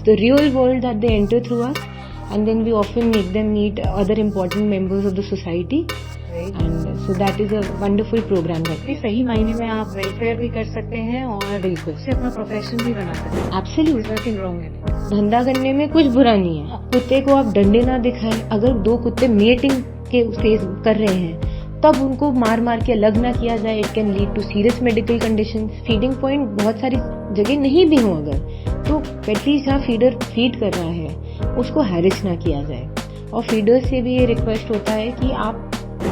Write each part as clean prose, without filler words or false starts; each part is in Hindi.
the real world that they enter through us, and then we often make them meet other important members of the society. Right. And so that is a wonderful program that we सही मायने में आप वेलफेयर भी कर सकते हैं और बिल्कुल उसे अपना प्रोफेशन भी बना सकते हैं. Absolutely nothing wrong in it. धंधा करने में कुछ बुरा नहीं है. कुत्ते को आप डंडे ना दिखाएं. अगर दो कुत्ते मेटिंग के फेज कर रहे हैं तब उनको मार मार के अलग ना किया जाए. It can lead to serious medical condition. Feeding point बहुत सारी जगह नहीं भी हो अगर तो पेटली जहाँ फीडर फीड कर रहा है उसको हैरिस ना किया जाए. और फीडर से भी ये रिक्वेस्ट होता है कि आप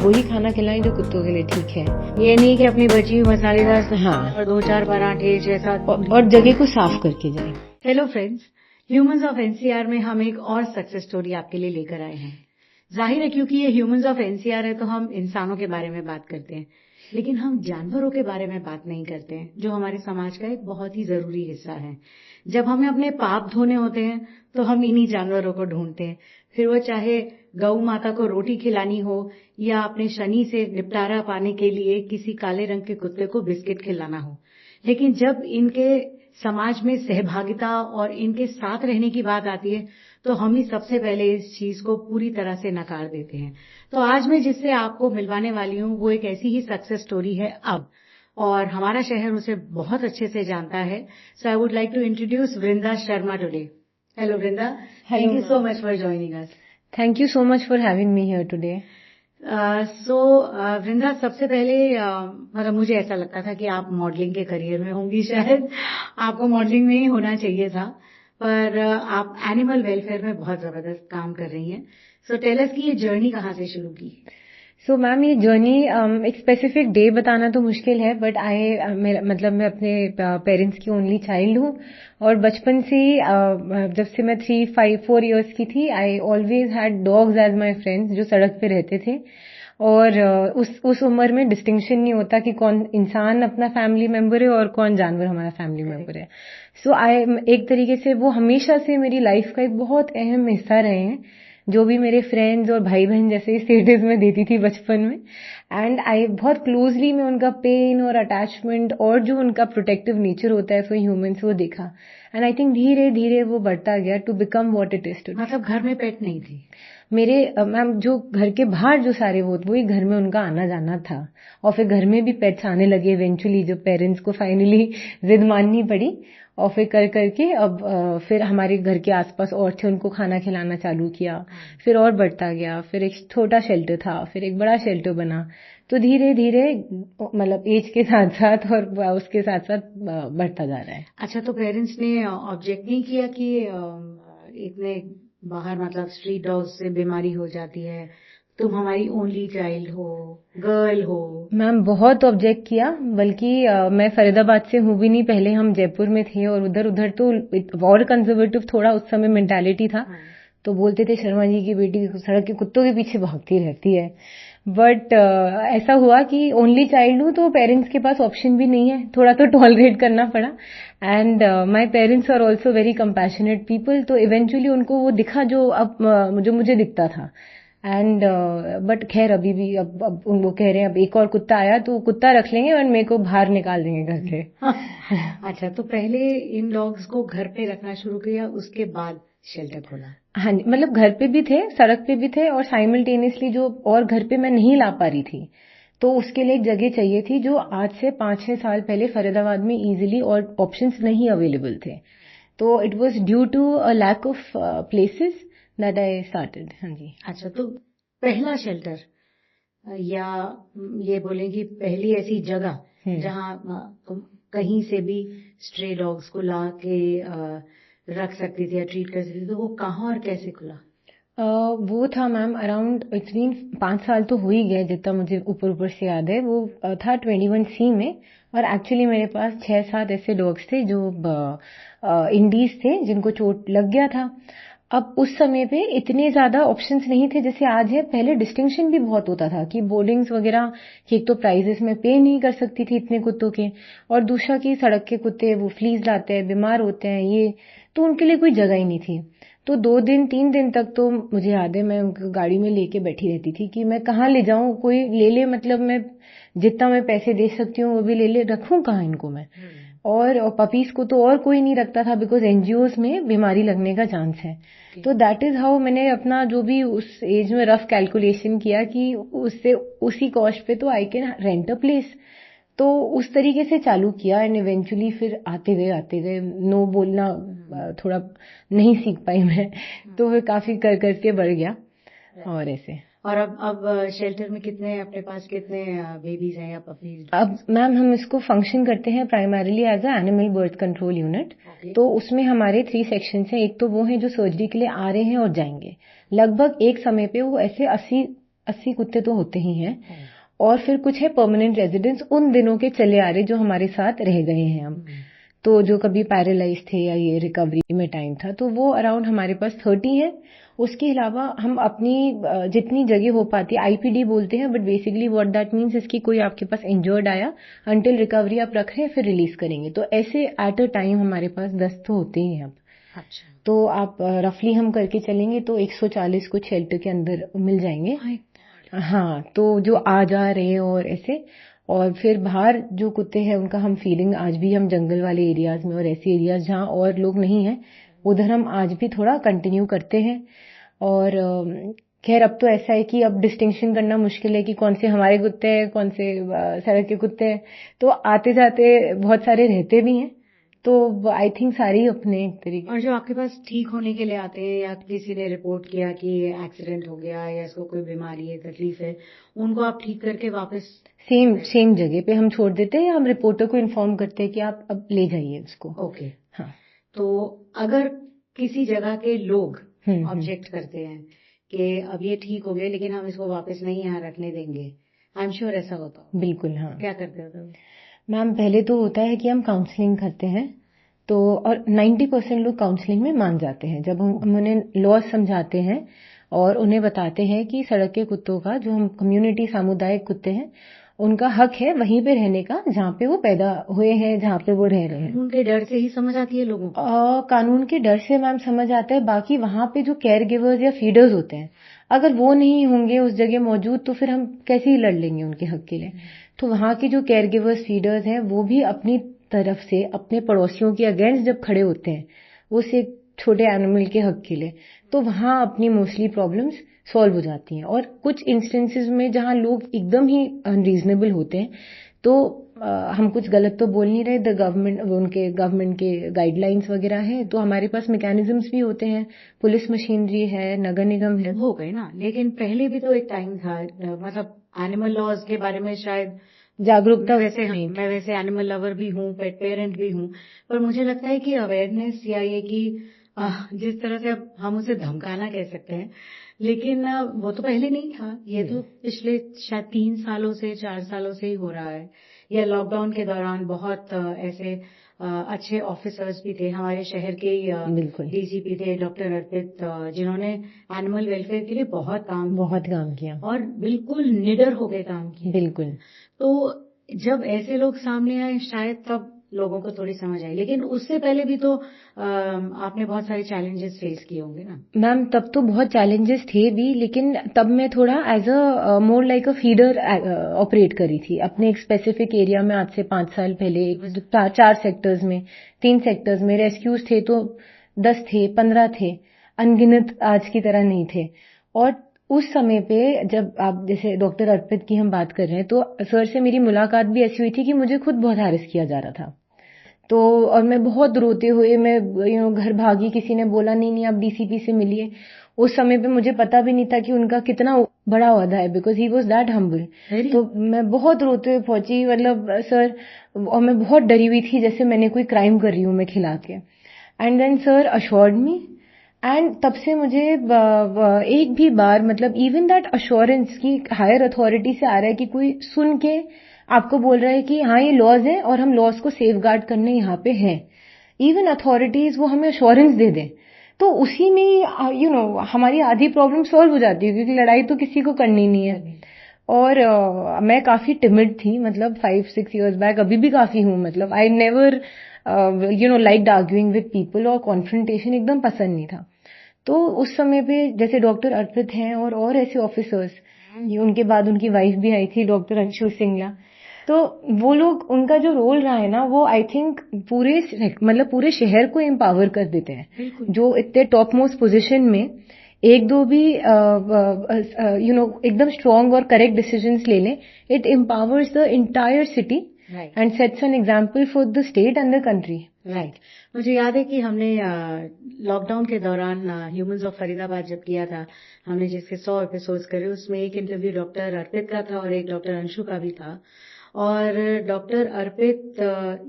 वही खाना खिलाएं जो कुत्तों के लिए ठीक है. ये नहीं कि अपनी बची हुई मसालेदार हाँ. और 2-4 पराठे जैसा. और जगह को साफ करके जाए. Hello friends, humans of NCR में हम एक और सक्सेस स्टोरी आपके लिए लेकर आए हैं. जाहिर है क्योंकि ये ह्यूमंस ऑफ एनसीआर है तो हम इंसानों के बारे में बात करते हैं, लेकिन हम जानवरों के बारे में बात नहीं करते हैं जो हमारे समाज का एक बहुत ही जरूरी हिस्सा है. जब हमें अपने पाप धोने होते हैं तो हम इन्हीं जानवरों को ढूंढते हैं, फिर वो चाहे गौ माता को रोटी खिलानी हो या अपने शनि से निपटारा पाने के लिए किसी काले रंग के कुत्ते को बिस्किट खिलाना हो. लेकिन जब इनके समाज में सहभागिता और इनके साथ रहने की बात आती है तो हम ही सबसे पहले इस चीज को पूरी तरह से नकार देते हैं. तो आज मैं जिससे आपको मिलवाने वाली हूँ वो एक ऐसी ही सक्सेस स्टोरी है अब, और हमारा शहर उसे बहुत अच्छे से जानता है. So I would like to introduce Vrinda Sharma today. Hello Vrinda, thank you so much for joining us. Thank you so much for having me here today. So Vrinda, सबसे पहले मतलब मुझे ऐसा लगता था कि आप मॉडलिंग के करियर में होंगी. शायद आपको मॉडलिंग में ही होना चाहिए था, पर आप एनिमल वेलफेयर में बहुत जबरदस्त काम कर रही हैं. सो टेल अस कि ये जर्नी कहाँ से शुरू की. सो मैम ये जर्नी एक स्पेसिफिक डे बताना तो मुश्किल है, बट मतलब मैं अपने पेरेंट्स की ओनली चाइल्ड हूँ और बचपन से ही जब से मैं 3-5-4 इयर्स की थी I always had dogs as my friends जो सड़क पे रहते थे. और उस उम्र में डिस्टिंक्शन नहीं होता कि कौन इंसान अपना फैमिली मेंबर है और कौन जानवर हमारा फैमिली मेंबर है. सो एक तरीके से वो हमेशा से मेरी लाइफ का एक बहुत अहम हिस्सा रहे हैं. जो भी मेरे फ्रेंड्स और भाई बहन जैसे स्टेटस में देती थी बचपन में, एंड आई बहुत क्लोजली में उनका पेन और अटैचमेंट और जो उनका प्रोटेक्टिव नेचर होता है फॉर ह्यूमंस वो देखा. एंड आई थिंक धीरे धीरे वो बढ़ता गया to become what it is today. मतलब घर में पेट नहीं थी. मेरे मैम जो घर के बाहर जो सारे वही घर में उनका आना जाना था, और फिर घर में भी पेट्स आने लगे इवेंचुअली जब पेरेंट्स को फाइनली जिद माननी पड़ी. और फिर करके अब फिर हमारे घर के आसपास और थे, उनको खाना खिलाना चालू किया. फिर और बढ़ता गया. फिर एक छोटा शेल्टर था, फिर एक बड़ा शेल्टर बना. तो धीरे धीरे मतलब एज के साथ साथ और उसके साथ साथ बढ़ता जा रहा है. अच्छा, तो पेरेंट्स ने ऑब्जेक्ट नहीं किया कि इतने बाहर मतलब स्ट्रीट डॉग से बीमारी हो जाती है, तुम हमारी ओनली चाइल्ड हो, गर्ल हो. मैम बहुत ऑब्जेक्ट किया, बल्कि मैं फरीदाबाद से हूँ भी नहीं. पहले हम जयपुर में थे और उधर तो और कंजर्वेटिव थोड़ा उस समय मेंटालिटी था. तो बोलते थे शर्मा जी की बेटी सड़क के कुत्तों के पीछे भागती रहती है. बट ऐसा हुआ कि ओनली चाइल्ड हूँ तो पेरेंट्स के पास ऑप्शन भी नहीं है, थोड़ा तो टॉलरेट करना पड़ा. And my parents are also very compassionate people. तो इवेंचुअली उनको वो दिखा जो मुझे दिखता था. एंड बट खैर अभी भी अब वो कह रहे हैं अब एक और कुत्ता आया तो कुत्ता रख लेंगे और मेरे को बाहर निकाल देंगे घर से. अच्छा, तो पहले इन डॉग्स को घर पे रखना शुरू किया, उसके बाद शेल्टर खोला. हाँ जी, मतलब घर पे भी थे, सड़क पे भी थे, और साइमल्टेनियसली जो और घर पे मैं नहीं ला पा रही थी तो उसके लिए एक जगह चाहिए थी जो आज से 5-6 साल पहले फरीदाबाद में इजीली और ऑप्शंस नहीं अवेलेबल थे. तो it was due to a lack of places that I started. हाँ जी. अच्छा, तो पहला शेल्टर या ये बोलें कि पहली ऐसी जगह जहाँ तुम कहीं से भी स्ट्रे डॉग्स को ला के रख सकती थी या ट्रीट कर सकती थी, तो वो कहाँ और कैसे खुला? वो था मैम अराउंड इट्स बीन 5 साल तो हो ही गए जितना मुझे ऊपर से याद है. वो था 21C में, और एक्चुअली मेरे पास 6-7 ऐसे डॉग्स थे जो इंडीज थे जिनको चोट लग गया था. अब उस समय पे इतने ज्यादा ऑप्शंस नहीं थे जैसे आज है. पहले डिस्टिंक्शन भी बहुत होता था कि बोर्डिंग्स वगैरह की एक तो प्राइजेस में पे नहीं कर सकती थी इतने कुत्तों के, और दूसरा कि सड़क के कुत्ते वो फ्लीज लाते हैं, बीमार होते हैं, ये तो उनके लिए कोई जगह ही नहीं थी. तो 2 दिन 3 दिन तक तो मुझे याद है मैं उनको गाड़ी में लेके बैठी रहती थी कि मैं कहाँ ले जाऊं, कोई ले ले, मतलब मैं जितना मैं पैसे दे सकती हूँ वो भी ले ले, रखूं कहाँ इनको मैं। और पपीज को तो और कोई नहीं रखता था बिकॉज एनजीओज में बीमारी लगने का चांस है। तो दैट इज हाउ मैंने अपना जो भी उस एज में रफ कैलकुलेशन किया कि उससे उसी कॉस्ट पे तो I can rent a place. तो उस तरीके से चालू किया एंड इवेंचुअली फिर आते गए नो बोलना थोड़ा नहीं सीख पाई मैं, तो फिर काफी कर करके बढ़ गया और ऐसे। और अब शेल्टर में कितने अपने पास कितने बेबीज हैं या पपीज? अब मैम हम इसको फंक्शन करते हैं primarily as a animal birth control unit. तो उसमें हमारे 3 सेक्शंस हैं। एक तो वो हैं जो सर्जरी के लिए आ रहे हैं और जाएंगे, लगभग एक समय पे वो ऐसे 80 कुत्ते तो होते ही हैं। और फिर कुछ है परमानेंट रेजिडेंट्स, उन दिनों के चले आ रहे जो हमारे साथ रह गए हैं हम, तो जो कभी पैरालाइज थे या ये रिकवरी में टाइम था, तो वो अराउंड हमारे पास 30 है। उसके अलावा हम अपनी जितनी जगह हो पाती है, आईपीडी बोलते हैं, but basically what that means इसकी कोई आपके पास इंजर्ड आया, अंटिल रिकवरी आप रख रहे हैं फिर रिलीज करेंगे। तो ऐसे एट अ टाइम हमारे पास 10 तो होते ही हैं अब। अच्छा। तो आप रफली हम करके चलेंगे तो 140 कुछ शेल्टर के अंदर मिल जाएंगे। हाँ, तो जो आ जा रहे हैं और ऐसे, और फिर बाहर जो कुत्ते हैं उनका हम फीडिंग आज भी हम जंगल वाले एरियाज में और ऐसे एरियाज जहाँ और लोग नहीं हैं उधर हम आज भी थोड़ा कंटिन्यू करते हैं। और खैर अब तो ऐसा है कि अब डिस्टिंक्शन करना मुश्किल है कि कौन से हमारे कुत्ते हैं कौन से सड़क के कुत्ते हैं, तो आते जाते बहुत सारे रहते भी हैं, तो आई थिंक सारे ही अपने तरीके। और जो आपके पास ठीक होने के लिए आते हैं या किसी ने रिपोर्ट किया कि एक्सीडेंट हो गया या इसको कोई बीमारी है तकलीफ है, उनको आप ठीक करके वापस सेम जगह पे हम छोड़ देते हैं, हम रिपोर्टर को इन्फॉर्म करते हैं कि आप अब ले जाइए उसको। ओके। हाँ। तो अगर किसी जगह के लोग ऑब्जेक्ट करते हैं कि अब ये ठीक हो गया लेकिन हम इसको वापस नहीं यहाँ रखने देंगे, आई एम श्योर ऐसा होता हो। बिल्कुल हाँ। क्या करते हो तब? मैम पहले तो होता है कि हम काउंसलिंग करते हैं, तो और 90% लोग काउंसलिंग में मान जाते हैं जब हम उन्हें लॉ समझाते हैं और उन्हें बताते हैं कि सड़क के कुत्तों का जो हम कम्युनिटी सामुदायिक कुत्ते हैं उनका हक है वहीं पे रहने का जहाँ पे वो पैदा हुए हैं, जहाँ पे वो रह रहे हैं। उनके डर से ही समझ आती है लोगों को? कानून के डर से मैम समझ आता है, बाकी वहाँ पे जो केयर गिवर्स या फीडर्स होते हैं अगर वो नहीं होंगे उस जगह मौजूद तो फिर हम कैसे ही लड़ लेंगे उनके हक के लिए। तो वहाँ के जो केयर गिवर्स फीडर्स हैं वो भी अपनी तरफ से अपने पड़ोसियों के अगेंस्ट जब खड़े होते हैं उस एक छोटे एनिमल के हक के लिए, तो वहाँ अपनी मोस्टली प्रॉब्लम्स सॉल्व हो जाती हैं। और कुछ इंस्टेंसेस में जहाँ लोग एकदम ही अनरीजनेबल होते हैं तो हम कुछ गलत तो बोल नहीं रहे, गवर्नमेंट के गाइडलाइंस वगैरह हैं, तो हमारे पास मैकेनिज्म्स भी होते हैं, पुलिस मशीनरी है, नगर निगम है। हो गए ना, लेकिन पहले भी तो एक टाइम था, मतलब एनिमल लॉज के बारे में शायद जागरूकता वैसे नहीं, मैं वैसे एनिमल लवर भी हूँ, पेट पेरेंट भी हूँ, पर मुझे लगता है कि अवेयरनेस या ये कि जिस तरह से अब हम उसे धमकाना कह सकते हैं, लेकिन वो तो पहले नहीं था, ये तो पिछले शायद 3 सालों से 4 सालों से ही हो रहा है। या लॉकडाउन के दौरान बहुत ऐसे अच्छे ऑफिसर्स भी थे हमारे शहर के डीजीपी थे डॉक्टर अर्पित, जिन्होंने एनिमल वेलफेयर के लिए बहुत काम किया और बिल्कुल निडर होकर काम किया। बिल्कुल। तो जब ऐसे लोग सामने आए शायद तब लोगों को थोड़ी समझ आई, लेकिन उससे पहले भी तो आपने बहुत सारे चैलेंजेस फेस किए होंगे ना? मैम तब तो बहुत चैलेंजेस थे भी, लेकिन तब मैं थोड़ा as a more like a feeder operate करी थी अपने एक स्पेसिफिक एरिया में। आज से 5 साल पहले 4 सेक्टर्स में 3 सेक्टर्स में रेस्क्यूज थे तो 10 थे 15 थे, अनगिनत आज की तरह नहीं थे। और उस समय पे जब आप जैसे डॉक्टर अर्पित की हम बात कर रहे हैं तो सर से मेरी मुलाकात भी ऐसी हुई थी कि मुझे खुद बहुत हैरेस किया जा रहा था, तो और मैं बहुत रोते हुए मैं घर भागी, किसी ने बोला नहीं आप डीसीपी से मिलिए। उस समय पे मुझे पता भी नहीं था कि उनका कितना बड़ा ओहदा है, because he was that humble. तो मैं बहुत रोते हुए पहुंची, मतलब सर, और मैं बहुत डरी हुई थी जैसे मैंने कोई क्राइम कर रही हूँ मैं खिला के। And then sir assured me, and तब से मुझे एक भी बार, मतलब इवन दैट अश्योरेंस की हायर अथॉरिटी से आ रहा है कि कोई सुन के आपको बोल रहा है कि हाँ ये लॉज है और हम लॉज को सेफगार्ड करने यहाँ पे हैं, इवन अथॉरिटीज वो हमें अश्योरेंस दे दें, तो उसी में हमारी आधी प्रॉब्लम सॉल्व हो जाती है, क्योंकि लड़ाई तो किसी को करनी नहीं है। और मैं काफी टिमिड थी, मतलब 5-6 इयर्स बैक, अभी भी काफी हूँ, मतलब I never liked arguing with people और कॉन्फ्रंटेशन एकदम पसंद नहीं था। तो उस समय पे जैसे डॉक्टर अर्पित हैं और ऐसे ऑफिसर्स, ये उनके बाद उनकी वाइफ भी आई थी डॉक्टर अंशु सिंगला, तो वो लोग, उनका जो रोल रहा है ना, वो आई थिंक पूरे शहर को एम्पावर कर देते हैं। जो इतने टॉप मोस्ट पोजीशन में एक दो भी एकदम स्ट्रांग और करेक्ट डिसीजंस ले लें, it empowers the entire city and sets an example for the state and the country. Right. मुझे याद है कि हमने लॉकडाउन के दौरान ह्यूमंस ऑफ फरीदाबाद जब किया था, हमने जिसके 100 एपिसोड्स करे, उसमें एक इंटरव्यू डॉक्टर अर्पित का था और एक डॉक्टर अंशु का भी था। और डॉक्टर अर्पित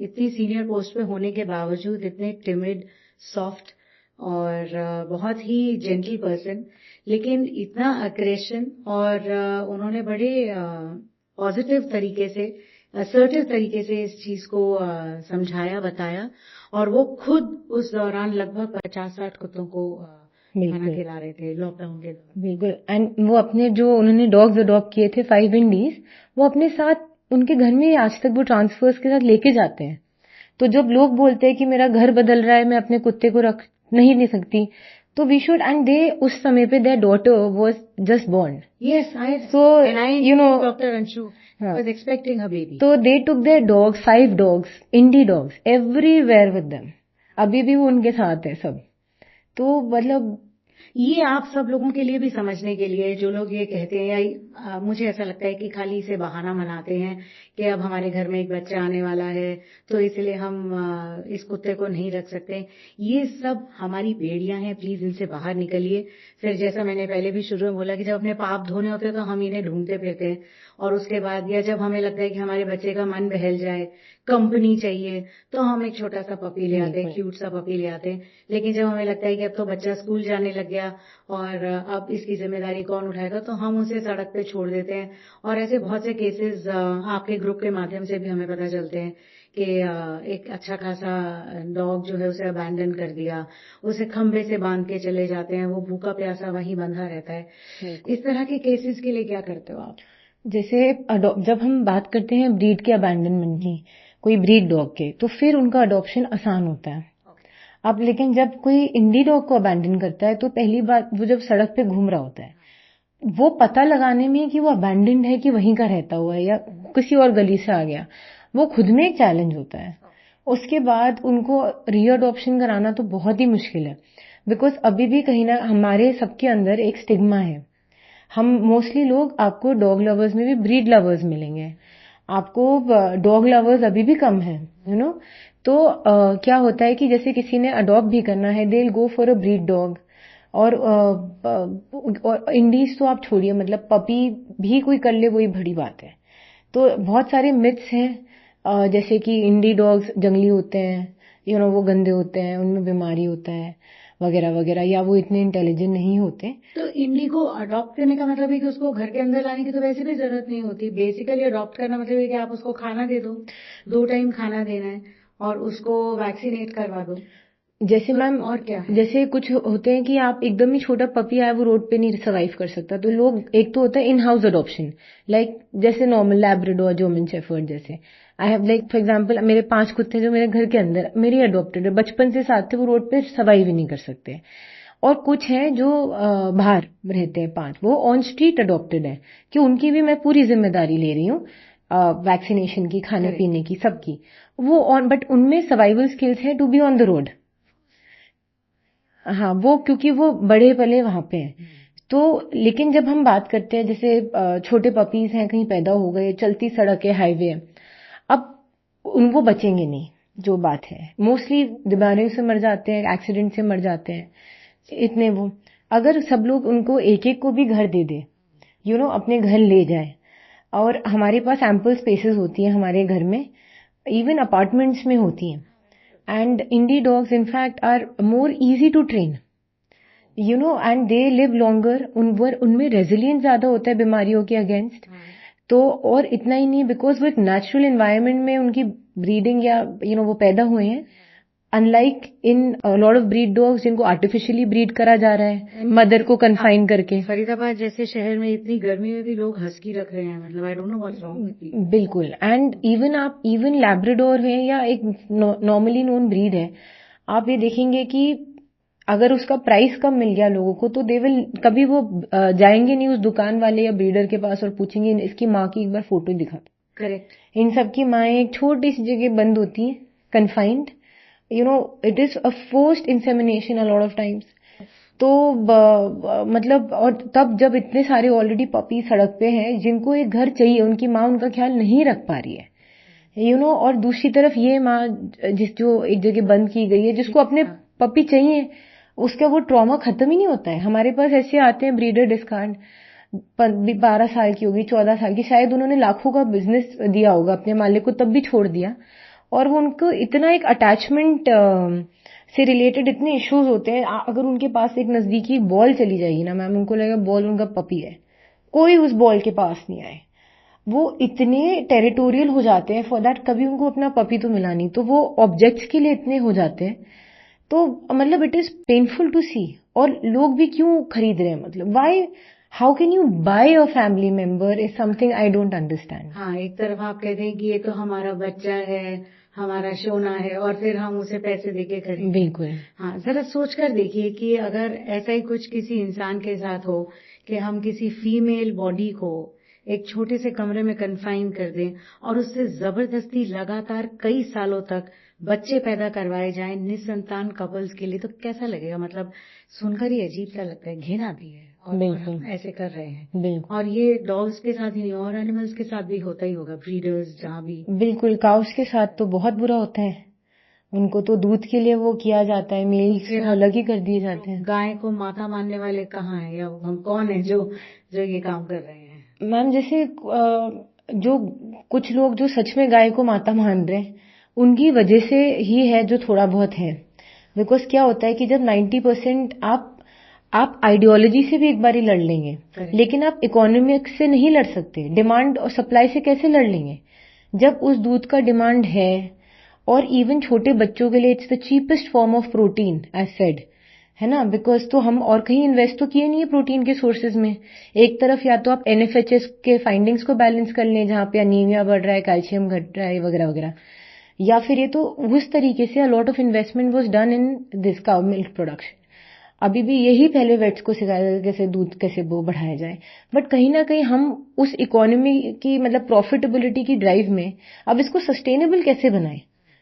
इतनी सीनियर पोस्ट पे होने के बावजूद इतने टिमिड, सॉफ्ट और बहुत ही जेंटल पर्सन, लेकिन इतना अग्रेशन, और उन्होंने बड़े पॉजिटिव तरीके से, असर्टिव तरीके से इस चीज को समझाया, बताया। और वो खुद उस दौरान लगभग 50-60 कुत्तों को खाना खिला रहे थे लॉकडाउन के दौरान। बिल्कुल। एंड वो अपने जो उन्होंने डॉग्स अडॉप्ट किए थे 5 इंडीज, वो अपने साथ उनके घर में आज तक वो ट्रांसफर्स के साथ लेके जाते हैं। तो जब लोग बोलते हैं कि मेरा घर बदल रहा है, मैं अपने कुत्ते को रख नहीं ले सकती, तो वी शुड, एंड दे उस समय पे their daughter was just born. Yes, I doctor Anshu was expecting a baby. So they took their dogs, 5 dogs, indie dogs, everywhere with them. अभी भी वो उनके साथ है सब। तो मतलब ये आप सब लोगों के लिए भी समझने के लिए, जो लोग ये कहते हैं, या मुझे ऐसा लगता है कि खाली इसे बहाना बनाते हैं कि अब हमारे घर में एक बच्चा आने वाला है तो इसलिए हम इस कुत्ते को नहीं रख सकते। ये सब हमारी बेड़ियां हैं, प्लीज इनसे बाहर निकलिए। फिर जैसा मैंने पहले भी शुरू में बोला कि जब अपने पाप धोने होते हैं तो हम इन्हें ढूंढते फिरते हैं, और उसके बाद या जब हमें लगता है कि हमारे बच्चे का मन बहल जाए, कंपनी चाहिए, तो हम एक छोटा सा पपी ले आते हैं, क्यूट सा पपी ले आते हैं। लेकिन जब हमें लगता है कि अब तो बच्चा स्कूल जाने लग गया और अब इसकी जिम्मेदारी कौन उठाएगा, तो हम उसे सड़क पे छोड़ देते हैं। और ऐसे बहुत से केसेस आपके ग्रुप के माध्यम से भी हमें पता चलते हैं कि एक अच्छा खासा डॉग जो है उसे अबैंडन कर दिया, उसे खंबे से बांध के चले जाते हैं, वो भूखा प्यासा वहीं बंधा रहता है। इस तरह के केसेस के लिए क्या करते हो आप? जैसे जब हम बात करते हैं ब्रीड के अबैंडनमेंट की, कोई ब्रीड डॉग के, तो फिर उनका अडॉप्शन आसान होता है। अब लेकिन जब कोई इंडी डॉग को अबैंडन करता है, तो पहली बात, वो जब सड़क पे घूम रहा होता है, वो पता लगाने में कि वो अबैंडन्ड है कि वहीं का रहता हुआ है या किसी और गली से आ गया, वो खुद में एक चैलेंज होता है। उसके बाद उनको रीअडॉप्शन कराना तो बहुत ही मुश्किल है, बिकॉज अभी भी कहीं ना हमारे सबके अंदर एक स्टिग्मा है। हम मोस्टली लोग, आपको डॉग लवर्स में भी ब्रीड लवर्स मिलेंगे, आपको डॉग लवर्स अभी भी कम है, तो क्या होता है कि जैसे किसी ने अडॉप्ट भी करना है, they will go for a breed dog. और इंडीज तो आप छोड़िए, मतलब पपी भी कोई कर ले वही बड़ी बात है। तो बहुत सारे मिथ्स हैं, जैसे कि इंडी डॉग्स जंगली होते हैं, वो गंदे होते हैं, उनमें बीमारी होता है वगैरह वगैरह, या वो इतने इंटेलिजेंट नहीं होते। तो इंडी को अडॉप्ट करने का मतलब है कि उसको घर के अंदर लाने की तो वैसे भी जरूरत नहीं होती। बेसिकली अडॉप्ट करना मतलब है कि आप उसको खाना दे दो, 2 टाइम खाना देना है और उसको वैक्सीनेट करवा दो। जैसे मैम, और क्या है? जैसे कुछ होते हैं कि आप एकदम ही छोटा पपी आया, वो रोड पे नहीं सर्वाइव कर सकता, तो लोग, एक तो होता है इन हाउस अडॉप्शन, लाइक जैसे नॉर्मल लैब्राडोर, जर्मन शेफर्ड जैसे। I have, like for example, मेरे 5 कुत्ते जो मेरे घर के अंदर मेरी अडॉप्टेड है, बचपन से साथ थे, वो रोड पे सर्वाइव ही नहीं कर सकते। और कुछ हैं जो बाहर रहते हैं 5, वो ऑन स्ट्रीट अडॉप्टेड है, कि उनकी भी मैं पूरी जिम्मेदारी ले रही हूँ, वैक्सीनेशन की, खाने पीने की, सबकी। वो ऑन, बट उनमें सर्वाइवल स्किल्स है to be on the road. हाँ, वो क्योंकि वो बड़े पले वहां पे हैं। तो लेकिन जब हम बात करते हैं, जैसे छोटे पपीज हैं, कहीं पैदा हो गए, चलती सड़क है, हाईवे है, अब उनको बचेंगे नहीं, जो बात है। मोस्टली बीमारियों से मर जाते हैं, एक्सीडेंट से मर जाते हैं, इतने वो। अगर सब लोग उनको एक एक को भी घर दे दे, अपने घर ले जाए, और हमारे पास एम्पल स्पेसेस होती हैं हमारे घर में, इवन अपार्टमेंट्स में होती हैं। And indie dogs, in fact, are more easy to train, and they live longer. उनमें रेजिलियंस ज्यादा होता है बीमारियों के अगेंस्ट। तो और इतना ही नहीं, बिकॉज वो एक नेचुरल एनवायरनमेंट में उनकी ब्रीडिंग या वो पैदा हुए हैं, unlike in lot of breed dogs जिनको आर्टिफिशियली ब्रीड करा जा रहा है, मदर को कन्फाइन करके। फरीदाबाद जैसे शहर में इतनी गर्मी में भी लोग हस्की रख रहे हैं, मतलब I don't know what's wrong with you. बिल्कुल। एंड इवन लैब्राडोर है या एक नॉर्मली नोन ब्रीड है, आप ये देखेंगे कि अगर उसका प्राइस कम मिल गया लोगों को तो दे विल कभी वो जाएंगे नहीं उस दुकान वाले या ब्रीडर के पास और पूछेंगे इसकी माँ की एक बार फोटो दिखा दो। करेक्ट। इन सब की माएँ एक छोटी सी जगह बंद होती है, confined, it is a forced insemination a lot of times. तो मतलब और तब जब इतने सारे ऑलरेडी पपी सड़क पे हैं जिनको एक घर चाहिए, उनकी माँ उनका ख्याल नहीं रख पा रही है, और दूसरी तरफ ये माँ जो एक जगह बंद की गई है जिसको अपने पपी चाहिए, उसका वो ट्रॉमा खत्म ही नहीं होता है। हमारे पास ऐसे आते हैं ब्रीडर डिस्कार्ड, 12 साल की होगी, 14 साल की, शायद उन्होंने लाखों का बिजनेस दिया होगा अपने मालिक को, तब भी छोड़ दिया। और वो उनको इतना एक अटैचमेंट से रिलेटेड इतने इश्यूज होते हैं। अगर उनके पास एक नजदीकी बॉल चली जाएगी ना मैम, उनको लगेगा बॉल उनका पपी है, कोई उस बॉल के पास नहीं आए। वो इतने टेरिटोरियल हो जाते हैं फॉर दैट, कभी उनको अपना पपी तो मिला नहीं, तो वो ऑब्जेक्ट्स के लिए इतने हो जाते हैं। तो मतलब it is painful to see. और लोग भी क्यों खरीद रहे हैं, मतलब why, how can you buy a family member is something I don't understand. हाँ, एक तरफ आप कहते हैं कि ये तो हमारा बच्चा है, हमारा सोना है, और फिर हम उसे पैसे देके खरीदें। बिल्कुल। हाँ, जरा सोच कर देखिए कि अगर ऐसा ही कुछ किसी इंसान के साथ हो कि हम किसी फीमेल बॉडी को एक छोटे से कमरे में कन्फाइन कर दें और उससे जबरदस्ती लगातार कई सालों तक बच्चे पैदा करवाए जाएं निसंतान कपल्स के लिए, तो कैसा लगेगा? मतलब सुनकर ही अजीब सा लगता है, घृणा भी है। और बिल्कुल ऐसे कर रहे हैं। बिल्कुल। और ये डॉग्स के साथ ही नहीं, और एनिमल्स के साथ भी होता ही होगा, ब्रीडर्स जहाँ भी। बिल्कुल, काउस के साथ तो बहुत बुरा होता है। उनको तो दूध के लिए वो किया जाता है, मेल्स फिर अलग ही कर दिए जाते हैं। गाय को माता मानने वाले कहाँ हैं, या हम कौन है जो ये काम कर रहे हैं? मैम जैसे जो कुछ लोग जो सच में गाय को माता मान रहे हैं, उनकी वजह से ही है जो थोड़ा बहुत है। बिकॉज क्या होता है कि जब 90% आप आइडियोलॉजी से भी एक बार ही लड़ लेंगे, लेकिन आप इकोनॉमिक्स से नहीं लड़ सकते। डिमांड और सप्लाई से कैसे लड़ लेंगे जब उस दूध का डिमांड है? और इवन छोटे बच्चों के लिए it's the cheapest form of protein as said, है ना। बिकॉज तो हम और कहीं इन्वेस्ट तो किए नहीं है प्रोटीन के सोर्सेज में। एक तरफ या तो आप एनएफएचएस के फाइंडिंग्स को बैलेंस कर लें जहाँ पे अनीमिया बढ़ रहा है, कैल्शियम घट रहा है वगैरह वगैरह, या फिर ये तो उस तरीके से a lot of investment was done in this cow milk production. अभी भी यही पहले वेट्स को सिखाया कैसे दूध कैसे वो बढ़ाया जाए। बट कहीं ना कहीं हम उस इकोनॉमी की मतलब प्रॉफिटेबिलिटी की ड्राइव में अब इसको सस्टेनेबल कैसे बनाएं।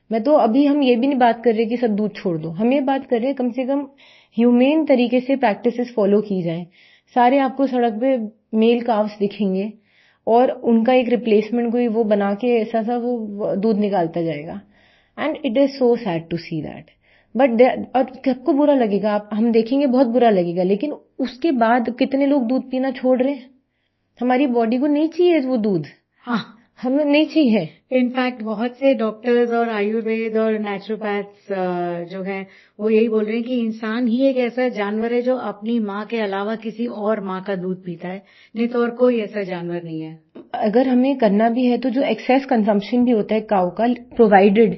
मैं तो अभी हम ये भी नहीं बात कर रहे कि सब दूध छोड़ दो, हम ये बात कर रहे हैं कम से कम ह्यूमेन तरीके से प्रैक्टिसेस फॉलो की जाए। सारे आपको सड़क पे मेल काव्स दिखेंगे और उनका एक रिप्लेसमेंट कोई वो बना के ऐसा सा वो दूध निकालता जाएगा। And it is so sad to see that. But और सबको बुरा लगेगा, आप हम देखेंगे बहुत बुरा लगेगा, लेकिन उसके बाद कितने लोग दूध पीना छोड़ रहे हैं। हमारी बॉडी को नहीं चाहिए वो दूध। हाँ, हमें नहीं चाहिए। इनफैक्ट बहुत से डॉक्टर्स और आयुर्वेद और नेचुरोपैथ्स जो हैं वो यही बोल रहे हैं कि इंसान ही एक ऐसा जानवर है जो अपनी माँ के अलावा किसी और माँ का दूध पीता है, नहीं तो और कोई ऐसा जानवर नहीं है। अगर हमें करना भी है तो जो एक्सेस कंजम्पशन भी होता है काऊ का, प्रोवाइडेड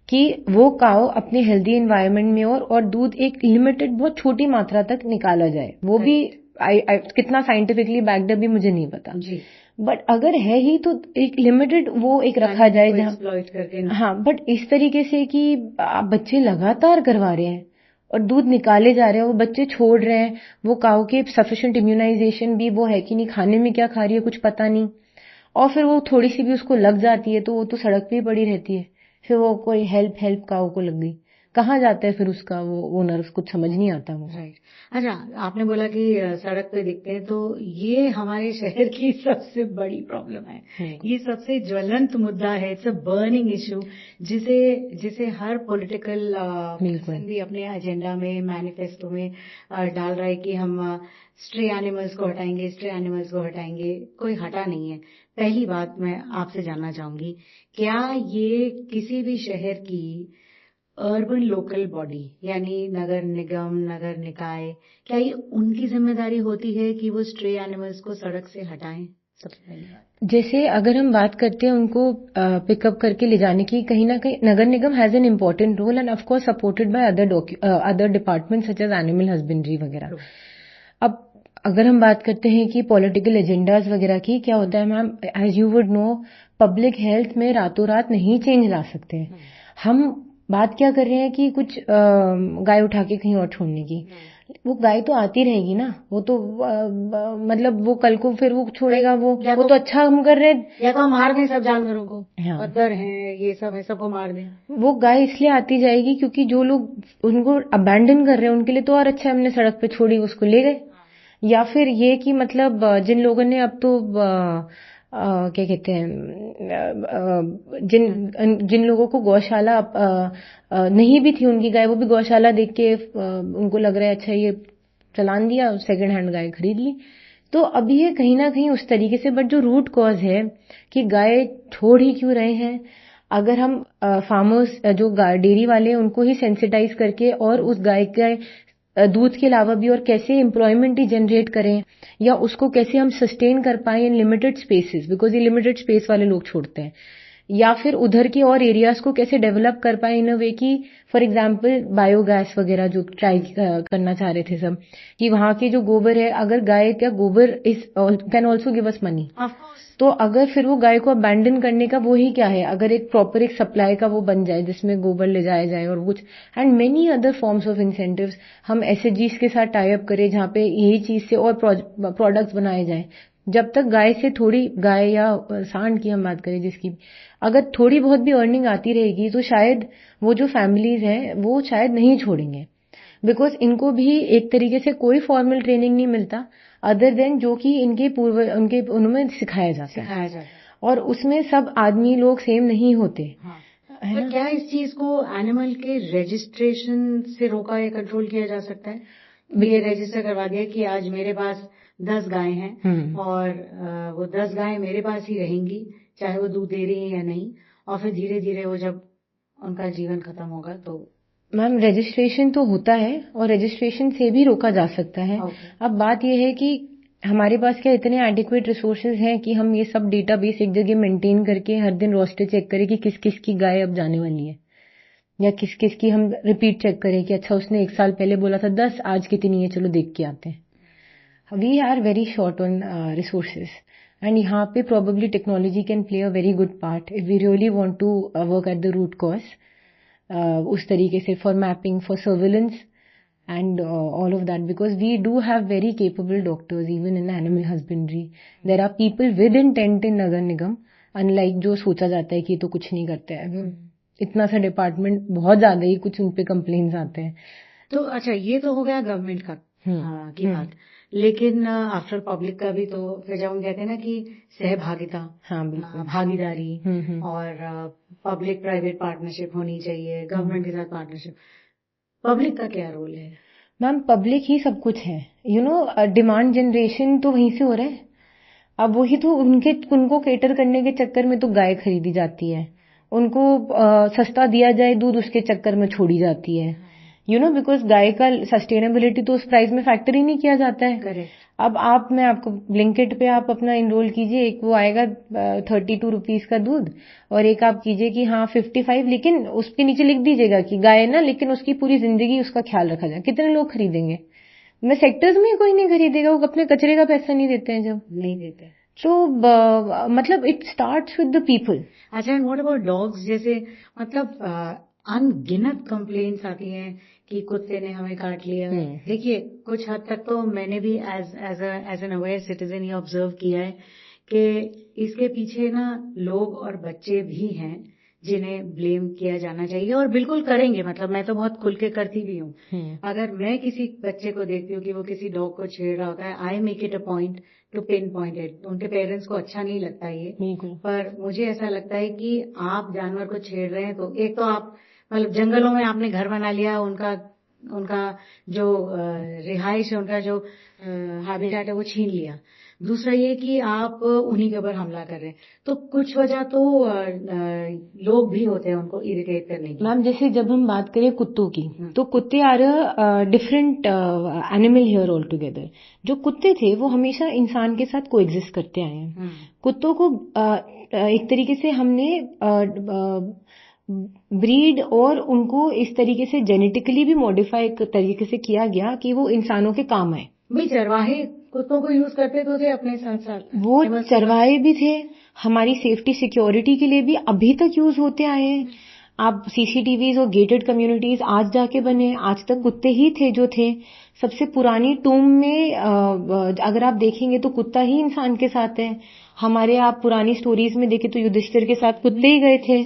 कि वो काऊ अपने हेल्दी एनवायरनमेंट में और दूध एक लिमिटेड बहुत छोटी मात्रा तक निकाला जाए, वो भी कितना साइंटिफिकली बैक्ड भी मुझे नहीं पता जी। बट अगर है ही तो एक लिमिटेड वो एक रखा जाए जहाँ, हाँ। बट इस तरीके से कि आप बच्चे लगातार करवा रहे हैं और दूध निकाले जा रहे हैं, वो बच्चे छोड़ रहे हैं, वो काऊ के सफिशिएंट इम्यूनाइजेशन भी वो है कि नहीं, खाने में क्या खा रही है कुछ पता नहीं, और फिर वो थोड़ी सी भी उसको लग जाती है तो वो तो सड़क पे ही पड़ी रहती है। फिर वो कोई हेल्प काऊ को लग गई, कहाँ जाता है फिर उसका वो ओनर, कुछ समझ नहीं आता वो। राइट। अच्छा, आपने बोला कि सड़क पे दिखते हैं, तो ये हमारे शहर की सबसे बड़ी प्रॉब्लम है। ये सबसे ज्वलंत मुद्दा है, इट्स अ बर्निंग इशू, जिसे हर पॉलिटिकल पर्सन भी अपने एजेंडा में, मैनिफेस्टो में डाल रहा है कि हम स्ट्रे एनिमल्स को हटाएंगे, स्ट्रे एनिमल्स को हटाएंगे। कोई हटा नहीं है। पहली बात मैं आपसे जानना चाहूंगी, क्या ये किसी भी शहर की अर्बन लोकल बॉडी यानी नगर निगम, नगर निकाय, क्या ये उनकी जिम्मेदारी होती है कि वो स्ट्रे एनिमल्स को सड़क से हटाएं? सबसे पहली बात, जैसे अगर हम बात करते हैं उनको पिकअप करके ले जाने की, कहीं ना कहीं Nagar Nigam has an important role and of course supported by other department such as animal husbandry वगैरह। अब अगर हम बात करते हैं कि पॉलिटिकल एजेंडाज वगैरह की, क्या होता है ma'am, as you would know, public health में रातों रात नहीं चेंज ला सकते हैं हम। बात क्या कर रहे हैं कि कुछ गाय उठा के कहीं और छोड़ने की। वो गाय तो आती रहेगी ना, वो तो मतलब वो कल को फिर वो छोड़ेगा, वो तो अच्छा हम कर रहे हैं। या तो मार दें सब जानवरों को, हाँ। अदर है ये सब है, सबको मार दें। वो गाय इसलिए आती जाएगी क्योंकि जो लोग उनको अबैंडन कर रहे हैं उनके लिए तो और अच्छा है, हमने सड़क पे छोड़ी उसको ले गए। या फिर ये कि मतलब जिन लोगों ने अब तो क्या कहते हैं, जिन लोगों को गौशाला नहीं भी थी उनकी गाय, वो भी गौशाला देख के उनको लग रहा है अच्छा ये चलान दिया, सेकंड हैंड गाय खरीद ली। तो अब ये कहीं ना कहीं उस तरीके से, बट जो रूट कॉज है कि गाय छोड़ ही क्यों रहे हैं, अगर हम फार्मर्स जो डेयरी वाले हैं उनको ही सेंसिटाइज करके और उस गाय के दूध के अलावा भी और कैसे एम्प्लॉयमेंट ही जनरेट करें, या उसको कैसे हम सस्टेन कर पाए इन लिमिटेड स्पेसेस, बिकॉज ये लिमिटेड स्पेस वाले लोग छोड़ते हैं, या फिर उधर के और एरियाज को कैसे डेवलप कर पाए इन अ वे की, फॉर एग्जांपल बायोगैस वगैरह जो ट्राई करना चाह रहे थे सब, कि वहाँ के जो गोबर है, अगर गाय का गोबर is can also give us money. तो अगर फिर वो गाय को अबैंडन करने का वो ही क्या है, अगर एक प्रॉपर एक सप्लाई का वो बन जाए जिसमें गोबर ले जाया जाए और कुछ and many other forms of incentives, हम एसएचजीज के साथ टाई अप करें जहाँ पे यही चीज से और प्रोडक्ट्स बनाए जाए। जब तक गाय से थोड़ी, गाय या सांड की हम बात करें जिसकी, अगर थोड़ी बहुत भी अर्निंग आती रहेगी तो शायद वो जो फैमिलीज हैं वो शायद नहीं छोड़ेंगे, बिकॉज इनको भी एक तरीके से कोई फॉर्मल ट्रेनिंग नहीं मिलता अदर देन जो कि इनके उनके उनमें सिखाया जाता है, और उसमें सब आदमी लोग सेम नहीं होते। हाँ। तो क्या इस चीज को एनिमल के रजिस्ट्रेशन से रोका या कंट्रोल किया जा सकता है? ये रजिस्टर करवा दिया कि आज मेरे पास 10 गाय हैं और वो 10 गाय मेरे पास ही रहेंगी, चाहे वो दूध दे रही है या नहीं, और फिर धीरे धीरे वो जब उनका जीवन खत्म होगा तो। मैम रजिस्ट्रेशन तो होता है और रजिस्ट्रेशन से भी रोका जा सकता है। अब बात यह है कि हमारे पास क्या इतने एडिक्वेट रिसोर्सेज हैं कि हम ये सब डेटाबेस एक जगह मेंटेन करके हर दिन रोस्टर चेक करें कि किस किस की गाय अब जाने वाली है, या किस किस की हम रिपीट चेक करें कि अच्छा उसने 1 साल पहले बोला था 10, आज कितनी है, चलो देख के आते हैं। We are very short on resources and यहाँ पे probably technology can play a very good part if we really want to work at the root cause, उस तरीके से for mapping, for surveillance and all of that, because we do have very capable doctors even in animal husbandry. There are people with intent in Nagar Nigam, unlike जो सोचा जाता है कि ये तो कुछ नहीं करते हैं। इतना सा डिपार्टमेंट बहुत ज्यादा ही कुछ उन पे कंप्लेन्स आते हैं। तो अच्छा, ये तो हो गया गवर्नमेंट का की बात, लेकिन आफ्टर पब्लिक का भी तो फिर जब हम कहते हैं ना कि सहभागिता, हाँ बिल्कुल, भागीदारी और पब्लिक प्राइवेट पार्टनरशिप होनी चाहिए, गवर्नमेंट के साथ पार्टनरशिप, पब्लिक का क्या रोल है? मैम पब्लिक ही सब कुछ है, यू नो डिमांड जनरेशन तो वहीं से हो रहा है। अब वही तो उनको केटर करने के चक्कर में तो गाय खरीदी जाती है, उनको सस्ता दिया जाए दूध उसके चक्कर में छोड़ी जाती है, यू नो, बिकॉज गाय का सस्टेनेबिलिटी तो उस प्राइस में फैक्टर ही नहीं किया जाता है। करेक्ट। अब मैं आपको ब्लिंकिट पे आप अपना इनरोल कीजिए, एक वो आएगा 32 रुपीज का दूध, और एक आप कीजिए कि हाँ 55, लेकिन उसके नीचे लिख दीजिएगा कि गाय है ना, लेकिन उसकी पूरी जिंदगी उसका ख्याल रखा जाए। कितने लोग खरीदेंगे? मैं सेक्टर्स में कोई नहीं खरीदेगा, वो अपने कचरे का पैसा नहीं देते हैं जब नहीं देते। तो मतलब it starts with the people. अच्छा, एंड व्हाट अबाउट डॉग्स? जैसे मतलब अनगिनत कंप्लेंट्स आती हैं कि कुत्ते ने हमें काट लिया। देखिए, कुछ हद तक तो मैंने भी एज एन अवेयर सिटीजन ये ऑब्जर्व किया है कि इसके पीछे ना लोग और बच्चे भी हैं जिन्हें ब्लेम किया जाना चाहिए, और बिल्कुल करेंगे। मतलब मैं तो बहुत खुल के करती भी हूँ। अगर मैं किसी बच्चे को देखती हूँ कि वो किसी डॉग को छेड़ रहा होता है, I make it a point two pin point it. उनके पेरेंट्स को अच्छा नहीं लगता ये, पर मुझे ऐसा लगता है कि आप जानवर को छेड़ रहे हैं तो एक तो आप मतलब जंगलों में आपने घर बना लिया, उनका जो रिहाइश है, उनका जो हैबिटेट है वो छीन लिया। दूसरा ये कि आप उन्हीं के ऊपर हमला कर रहे हैं, तो कुछ वजह तो लोग भी होते हैं उनको इरिटेट करने की। मैम जैसे जब हम बात करें कुत्तों की, तो कुत्ते are different animal here all together. जो कुत्ते थे वो हमेशा इंसान के साथ कोएग्जिस्ट करते आए हैं। कुत्तों को एक तरीके से हमने ब्रीड और उनको इस तरीके से जेनेटिकली भी मॉडिफाई तरीके से किया गया कि वो इंसानों के काम आए। भाई चरवाहे कुत्तों को यूज करते तो थे अपने साथ साथ, वो चरवाहे भी थे, हमारी सेफ्टी सिक्योरिटी के लिए भी अभी तक यूज होते आए हैं। आप सीसीटीवीज और गेटेड कम्युनिटीज आज जाके बने, आज तक कुत्ते ही थे जो थे। सबसे पुरानी टूम में अगर आप देखेंगे तो कुत्ता ही इंसान के साथ है। हमारे आप पुरानी स्टोरीज में देखें तो युधिष्ठिर के साथ कुत्ते ही गए थे।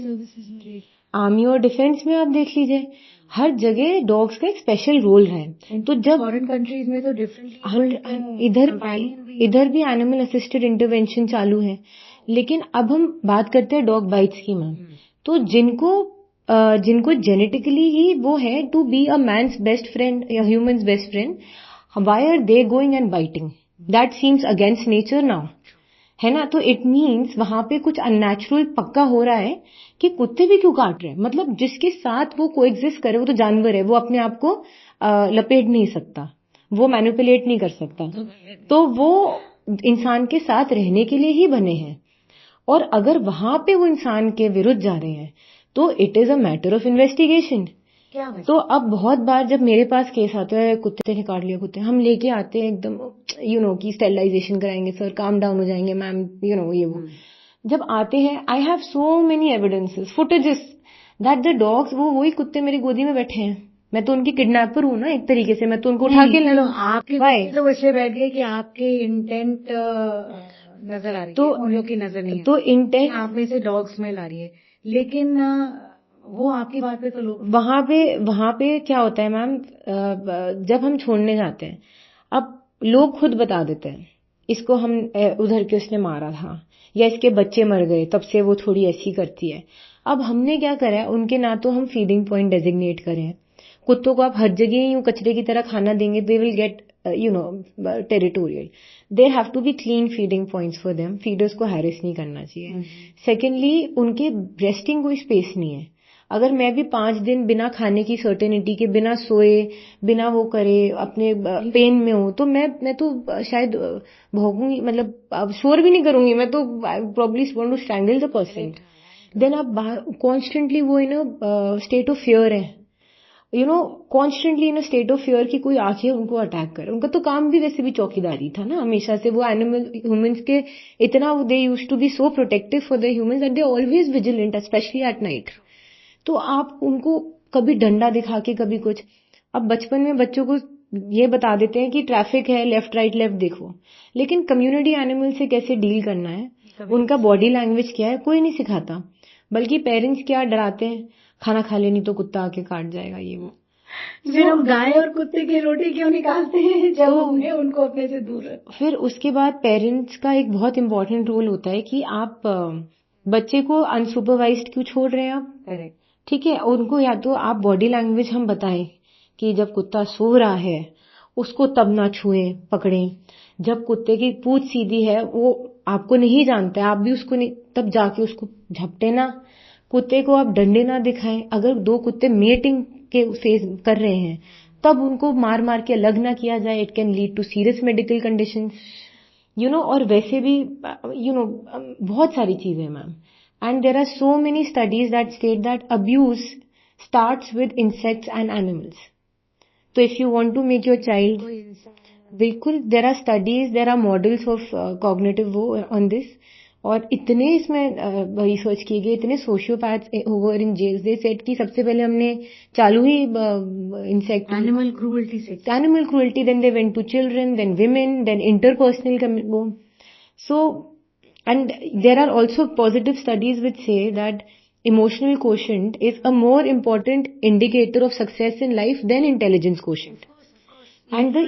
आर्मी और डिफेंस में आप देख लीजिए, हर जगह डॉग्स का एक स्पेशल रोल है। तो जब फॉरेन कंट्रीज में तो डिफरेंटली इधर भी एनिमल असिस्टेड इंटरवेंशन चालू है। लेकिन अब हम बात करते हैं डॉग बाइट्स की मैम। तो जिनको जेनेटिकली ही वो है to be a man's best friend या human's best friend, why are they going and biting? That seems against nature now, है ना? तो इट मीन्स वहां पे कुछ अननेचुरल पक्का हो रहा है कि कुत्ते भी क्यों काट रहे हैं। मतलब जिसके साथ वो कोएग्जिस्ट करे, वो तो जानवर है, वो अपने आप को लपेट नहीं सकता, वो मैनिपुलेट नहीं कर सकता, तो वो इंसान के साथ रहने के लिए ही बने हैं। और अगर वहां पे वो इंसान के विरुद्ध जा रहे हैं तो it is a matter of investigation. तो अब बहुत बार जब मेरे पास केस आता है कुत्ते ने काट लिया, कुत्ते, हम लेके आते हैं एकदम कि स्टेरिलाइजेशन कराएंगे सर, काम डाउन हो जाएंगे मैम, ये वो। जब आते हैं, I have so many evidences, footages that the dogs, वो वही कुत्ते मेरी गोदी में बैठे हैं। मैं तो उनकी किडनैपर हूँ ना एक तरीके से, मैं तो उनको उठा के चलो आपके तो वैसे बैठ गए कि आपके इंटेंट नजर आ रही है, उन लोग की नजर नहीं है, तो इंटेंट आप में से डॉग स्मेल आ रही है, लेकिन वो आपकी बात पे तो लोग वहां पे क्या होता है मैम, जब हम छोड़ने जाते हैं, अब लोग खुद बता देते हैं इसको हम उधर के उसने मारा था, या इसके बच्चे मर गए तब से वो थोड़ी ऐसी करती है। अब हमने क्या करा है, उनके ना तो हम फीडिंग पॉइंट डेजिग्नेट करें हैं। कुत्तों को आप हर जगह यूं कचरे की तरह खाना देंगे, they will get territorial. There have to be clean feeding points for them. Feeders को हैरेस नहीं करना चाहिए। सेकेंडली, उनके रेस्टिंग कोई स्पेस नहीं है। अगर मैं भी 5 दिन बिना खाने की सर्टेनिटी के, बिना सोए, बिना वो करे, अपने पेन में हूँ, तो मैं तो शायद भौंकूंगी, मतलब शोर भी नहीं करूंगी, मैं तो probably want to strangle the person. Then आप बाहर कॉन्स्टेंटली वो इन स्टेट ऑफ फियर है, constantly in state of fear कि कोई आके उनको अटैक करे। उनका तो काम भी वैसे भी चौकीदारी था ना हमेशा से। वो एनिमल ह्यूमंस के इतना they used to be so protective for the humans that they always vigilant, especially at night. तो आप उनको कभी डंडा दिखा के, कभी कुछ। अब बचपन में बच्चों को ये बता देते हैं कि ट्रैफिक है, लेफ्ट राइट लेफ्ट देखो, लेकिन कम्युनिटी एनिमल से कैसे डील करना है, उनका बॉडी लैंग्वेज क्या है, कोई नहीं सिखाता। बल्कि पेरेंट्स क्या डराते हैं, खाना खा लेनी तो कुत्ता आके काट जाएगा, ये वो। फिर हम गाय और कुत्ते की रोटी क्यों निकालते हैं जब हमने उनको अपने से दूर रखा। फिर उसके बाद पेरेंट्स का एक बहुत इंपॉर्टेंट रोल होता है कि आप बच्चे को अनसुपरवाइज्ड क्यों छोड़ रहे हैं आप। करेक्ट, ठीक है, उनको या तो आप बॉडी लैंग्वेज हम बताएं कि जब कुत्ता सो रहा है उसको तब ना छुएं, पकड़ें। जब कुत्ते की पूंछ सीधी है, वो आपको नहीं जानता है, आप भी उसको नहीं, तब जाके उसको झपटे ना। कुत्ते को आप डंडे ना दिखाएं। अगर 2 कुत्ते मेटिंग के फेज कर रहे हैं, तब उनको मार मार के अलग ना किया जाए। It can lead to serious medical conditions, और वैसे भी बहुत सारी चीजें ma'am. And there are so many studies that state that abuse starts with insects and animals. So if you want to make your child, बिल्कुल, there are studies, there are models of cognitive वो on this. और इतने इसमें रिसर्च किए गए, इतने sociopaths over in jails, they said कि सबसे पहले हमने चालू ही insect animal cruelty, then they went to children, then women, then interpersonal वो. So and there are also positive studies which say that emotional quotient is a more important indicator of success in life than intelligence quotient. And the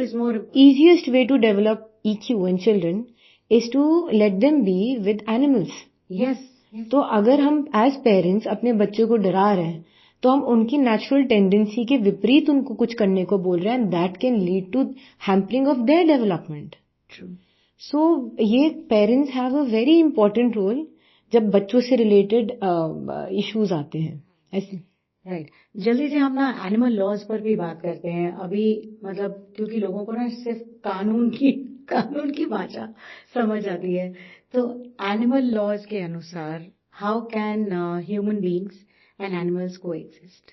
easiest way to develop EQ in children is to let them be with animals. Yes. तो अगर हम as parents अपने बच्चों को डरा रहे हैं, तो हम उनकी नेचुरल टेंडेंसी के विपरीत उनको कुछ करने को बोल रहे हैं, and that can lead to hampering of their development. True. So ये parents have a very important role जब बच्चों से रिलेटेड इश्यूज आते हैं ऐसे। राइट, जल्दी से हम ना एनिमल लॉज पर भी बात करते हैं अभी, मतलब क्योंकि लोगों को ना सिर्फ कानून की भाषा समझ आती है। तो एनिमल लॉज के अनुसार how can human beings and animals coexist?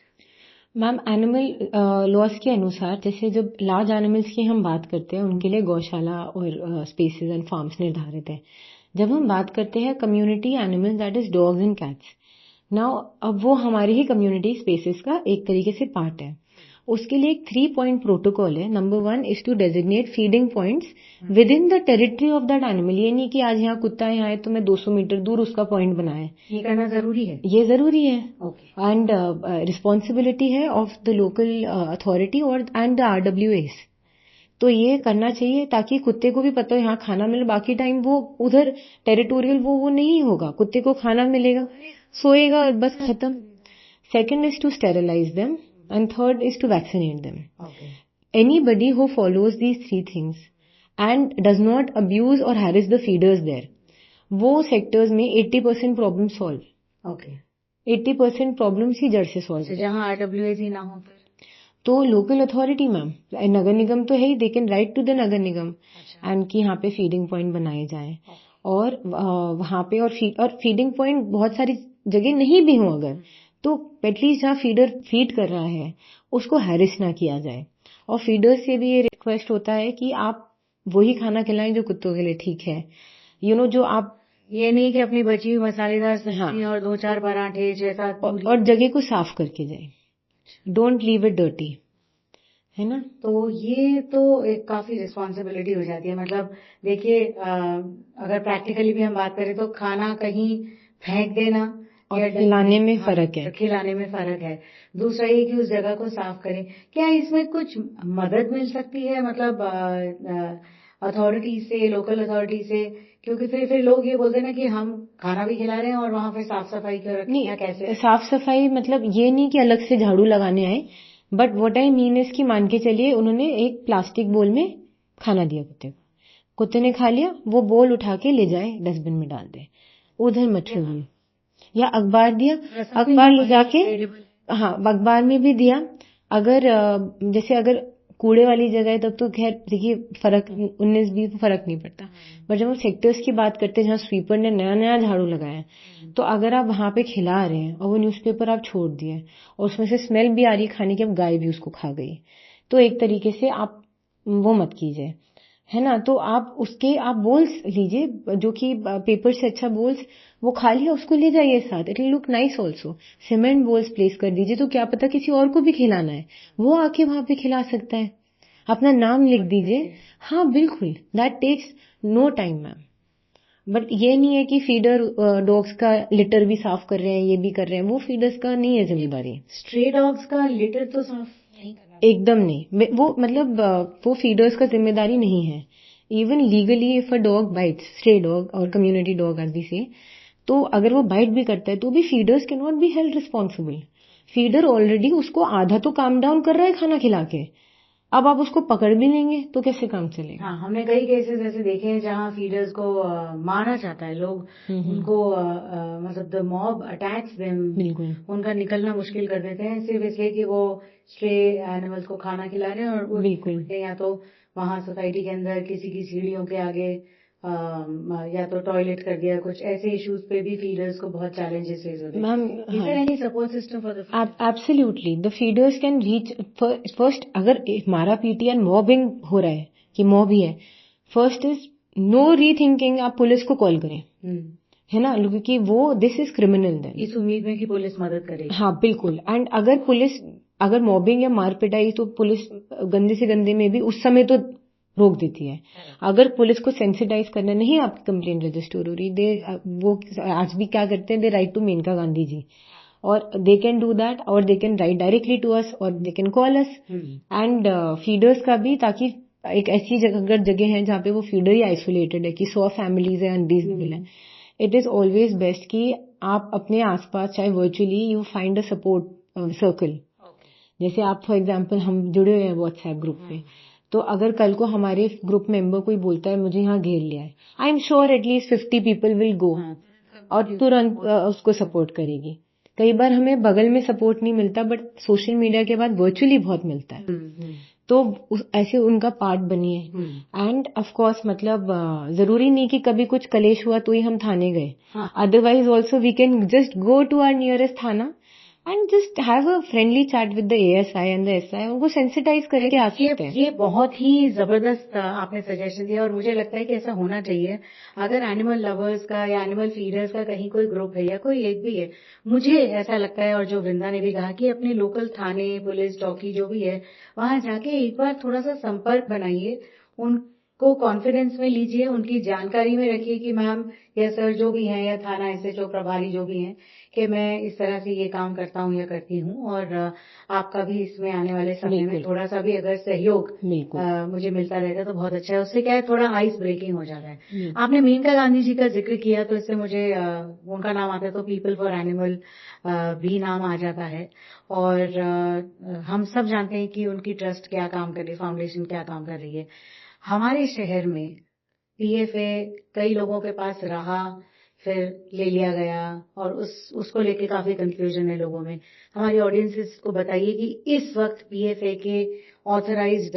Ma'am, animal laws के अनुसार जैसे जब लार्ज एनिमल्स की हम बात करते हैं, उनके लिए गौशाला और स्पेसेस एंड फार्म्स निर्धारित है। जब हम बात करते हैं community animals, that is dogs and cats, now अब वो हमारे ही कम्युनिटी स्पेसेस का एक तरीके से पार्ट है। उसके लिए एक 3 पॉइंट प्रोटोकॉल है। Number 1 is to designate feeding points within the territory of that animal. ये नहीं कि आज यहाँ कुत्ता है, यहाँ है तो मैं 200 मीटर दूर उसका पॉइंट बनाए। ये करना जरूरी है। ये जरूरी है। ओके। एंड रिस्पॉन्सिबिलिटी है ऑफ द लोकल अथॉरिटी और एंड द RWAs। तो ये करना चाहिए ताकि कुत्ते को भी पता हो यहाँ खाना मिले। बाकी टाइम वो उधर टेरिटोरियल वो नहीं होगा। कुत्ते को खाना मिलेगा, सोएगा और बस खत्म। Second is to sterilize them and third is to vaccinate them. Anybody who follows these 3 things and does not abuse और हैरिस द फीडर्स देयर, वो सेक्टर्स में 80% प्रॉब्लम सॉल्व। ओके। 80% प्रॉब्लम्स ही जड़ से सॉल्व। जहाँ RWAs ही ना हो फिर तो local authority ma'am, Nagar Nigam तो है ही, they can write to the Nagar Nigam and कि यहाँ पे फीडिंग पॉइंट बनाए जाएं। और वहाँ पे और फीडिंग पॉइंट बहुत सारी जगह नहीं भी हो अगर, तो एटलीस्ट जहाँ फीडर फीड कर रहा है उसको हैरिस ना किया जाए। और फीडर से भी ये रिक्वेस्ट होता है कि आप वही खाना खिलाएं जो कुत्तों के लिए ठीक है। जो आप ये नहीं कि अपनी बची हुई मसालेदार सब्जी और 2-4 पराठे जैसा और जगह को साफ करके जाए। डोंट लीव इट डर्टी, है ना। तो ये तो एक काफी रिस्पॉन्सिबिलिटी हो जाती है। मतलब देखिए, अगर प्रैक्टिकली भी हम बात करें तो खाना कहीं फेंक देना और खिलाने में फर्क है। खिलाने में फर्क है। दूसरा ये कि उस जगह को साफ करें। क्या इसमें कुछ मदद मिल सकती है, मतलब अथॉरिटी से, लोकल अथॉरिटी से? क्योंकि फिर लोग ये बोलते हैं ना कि हम खाना भी खिला रहे हैं और वहां पे साफ सफाई क्यों रखें, या कैसे? साफ सफाई मतलब ये नहीं कि अलग से झाड़ू लगाने आए, but what I mean is कि मान के चलिए उन्होंने एक प्लास्टिक बोल में खाना दिया कुत्ते को, कुत्ते ने खा लिया, वो बोल उठा के ले जाए डस्टबिन में डाल दे, उधर मत छोड़िए। या अखबार दिया, अखबार ले जाके, हाँ अखबार में भी दिया। अगर जैसे अगर कूड़े वाली जगह है तब तो खैर देखिए फर्क 19-20 फर्क नहीं पड़ता, पर जब हम सेक्टर्स की बात करते हैं जहाँ स्वीपर ने नया नया झाड़ू लगाया, तो अगर आप वहां पे खिला रहे हैं और वो न्यूज़पेपर आप छोड़ दिए और उसमें से स्मेल भी आ रही है खाने की, अब गाय भी उसको खा गई, तो एक तरीके से आप वो मत कीजिए, है ना। तो आप उसके आप बोल्स लीजिए, जो कि पेपर से अच्छा बोल्स, वो खा लिया उसको ले जाइए साथ, it will look nice also. Cement bowls place कर दीजिए, तो क्या पता किसी और को भी खिलाना है वो आके वहां पे खिला सकता है, अपना नाम लिख दीजिए। हाँ बिल्कुल, that takes no time ma'am. But ये नहीं है कि फीडर डॉग्स का लिटर भी साफ कर रहे हैं, ये भी कर रहे हैं, वो फीडर्स का नहीं है जिम्मेदारी। स्ट्रे डॉग्स का लिटर तो साफ नहीं करना, एकदम नहीं, वो मतलब वो फीडर्स का जिम्मेदारी नहीं है। Even legally if a dog bytes, stray dog और कम्युनिटी डॉग एज वी से, तो अगर वो बाइट भी करता है तो भी feeders can not be held responsible. Feeder already उसको आधा तो काम डाउन कर रहा है खाना खिला के, अब आप उसको पकड़ भी लेंगे तो कैसे काम चलेगा। हाँ, हमने कई केसेस ऐसे देखे हैं जहाँ फीडर्स को मारना चाहता है लोग, उनको मतलब द मॉब अटैक्स देम, बिल्कुल उनका निकलना मुश्किल कर देते हैं सिर्फ इसलिए कि वो स्ट्रे एनिमल्स को खाना खिला रहे हैं। और बिल्कुल, या तो वहाँ सोसाइटी के अंदर किसी की सीढ़ियों के आगे या तो टॉयलेट कर दिया, कुछ ऐसे इश्यूज पे भी फीडर्स को बहुत चैलेंजेस फेस होते हैं। Ma'am is there any support system for the? Absolutely, the feeders can reach first. अगर मारा पीटी एंड मॉबिंग हो रहा है कि मॉब ही है, फर्स्ट इज नो रीथिंकिंग, आप पुलिस को कॉल करें, है ना, क्योंकि वो दिस इज क्रिमिनल देन। इस उम्मीद में कि पुलिस मदद करेगी। हाँ बिल्कुल। एंड अगर मॉबिंग या मार पिटाई, तो पुलिस गंदे से गंदे में भी उस समय तो रोक देती है। अगर पुलिस को सेंसिटाइज करना नहीं, आपकी कंप्लेंट रजिस्टर हो रही, वो आज भी क्या करते हैं, they write to Maneka Gandhi ji, और दे कैन डू दैट, और they can write directly to us, और they can call us. And feeders का भी, ताकि एक ऐसी अगर जगह है जहाँ पे वो फीडर ही आइसोलेटेड है कि 100 फैमिलीज है, अनरीजनेबल है, इट इज ऑलवेज बेस्ट कि आप अपने आसपास चाहे virtually you find a support circle. जैसे आप फॉर एग्जांपल हम जुड़े हुए हैं व्हाट्सएप ग्रुप पे, तो अगर कल को हमारे ग्रुप मेंबर कोई बोलता है मुझे यहाँ घेर लिया है, I am sure at least 50 people will go और तुरंत उसको सपोर्ट करेगी। कई बार हमें बगल में सपोर्ट नहीं मिलता, बट सोशल मीडिया के बाद वर्चुअली बहुत मिलता है, तो ऐसे उनका पार्ट बनिए। एंड ऑफ कोर्स मतलब जरूरी नहीं कि कभी कुछ कलेश हुआ तो ही हम थाने गए, otherwise also we can just go to our nearest thana and just have a friendly chat with the ASI and the SI, उनको सेंसिटाइज करके आ सकते हैं। ये बहुत ही जबरदस्त आपने सजेशन दिया और मुझे लगता है कि ऐसा होना चाहिए। अगर एनिमल लवर्स का या एनिमल फीडर्स का कहीं कोई ग्रुप है या कोई एक भी है, मुझे ऐसा लगता है, और जो वृंदा ने भी कहा कि अपने लोकल थाने, पुलिस चौकी जो भी है, वहां जाके एक बार थोड़ा सा संपर्क बनाइए, उनको कॉन्फिडेंस में लीजिए, उनकी जानकारी में रखिए कि मैम या सर जो भी हैं या थाना एसएचओ प्रभारी जो भी हैं, कि मैं इस तरह से ये काम करता हूँ या करती हूँ, और आपका भी इसमें आने वाले समय में थोड़ा सा भी अगर सहयोग मुझे मिलता रहेगा तो बहुत अच्छा है। उससे क्या है, थोड़ा आइस ब्रेकिंग हो जाता है। आपने मेनका गांधी जी का जिक्र किया तो इससे मुझे उनका नाम आता है तो पीपल फॉर एनिमल भी नाम आ जाता है, और हम सब जानते हैं कि उनकी ट्रस्ट क्या काम कर रही है, फाउंडेशन क्या काम कर रही है। हमारे शहर में पीएफए कई लोगों के पास रहा, फिर ले लिया गया, और उसको लेके काफी कंफ्यूजन है लोगों में। हमारी ऑडियंसेस को बताइए कि इस वक्त पीएफए के ऑथराइज्ड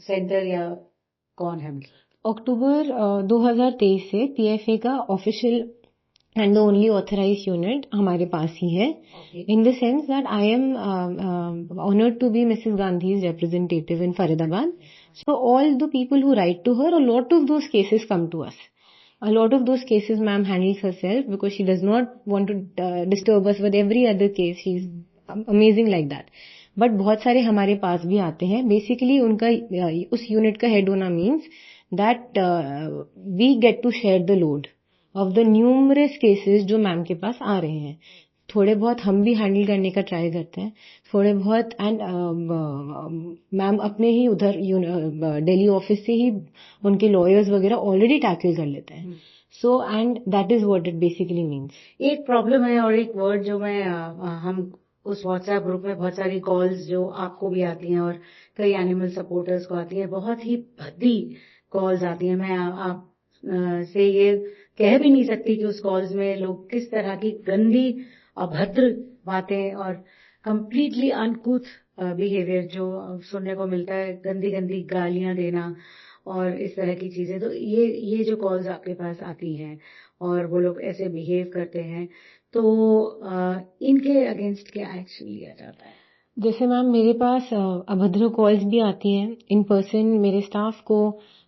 सेंटर या कौन है? अक्टूबर 2023 से पीएफए का official and the only authorized unit हमारे पास ही है, in the sense that I am honoured to be Mrs Gandhi's representative in Faridabad. So all the people who write to her, a lot of those cases come to us. A lot of those cases ma'am handles herself because she does not want to disturb us with every other case. She's amazing like that. But बहुत सारे हमारे पास भी आते हैं. Basically उनका उस यूनिट का हेड होना means that we get to share the load of the numerous cases जो मैम के पास आ रहे हैं. थोड़े बहुत हम भी हैंडल करने का ट्राई करते हैं, थोड़े बहुत, एंड मैम अपने ही उधर दिल्ली ऑफिस से ही उनके लॉयर्स वगैरह ऑलरेडी टैकल कर लेते हैं. So and that is what it basically means. एक प्रॉब्लम है और एक वर्ड जो मैं हम उस व्हाट्सएप ग्रुप में बहुत सारी कॉल्स जो आपको भी आती हैं और कई एनिमल सपोर्टर्स को आती हैं, बहुत ही भद्दी कॉल्स आती हैं. मैं आप से ये कह भी नहीं सकती कि उस कॉल्स में लोग किस तरह की गंदी अभद्र बातें और कंप्लीटली अनकूथ बिहेवियर जो सुनने को मिलता है, गंदी गंदी गालियां देना और इस तरह की चीजें. तो ये जो कॉल्स आपके पास आती हैं और वो लोग ऐसे बिहेव करते हैं, तो इनके अगेंस्ट क्या एक्शन लिया जाता है? जैसे मैम मेरे पास अभद्र कॉल्स भी आती हैं. इन पर्सन मेरे स्टाफ को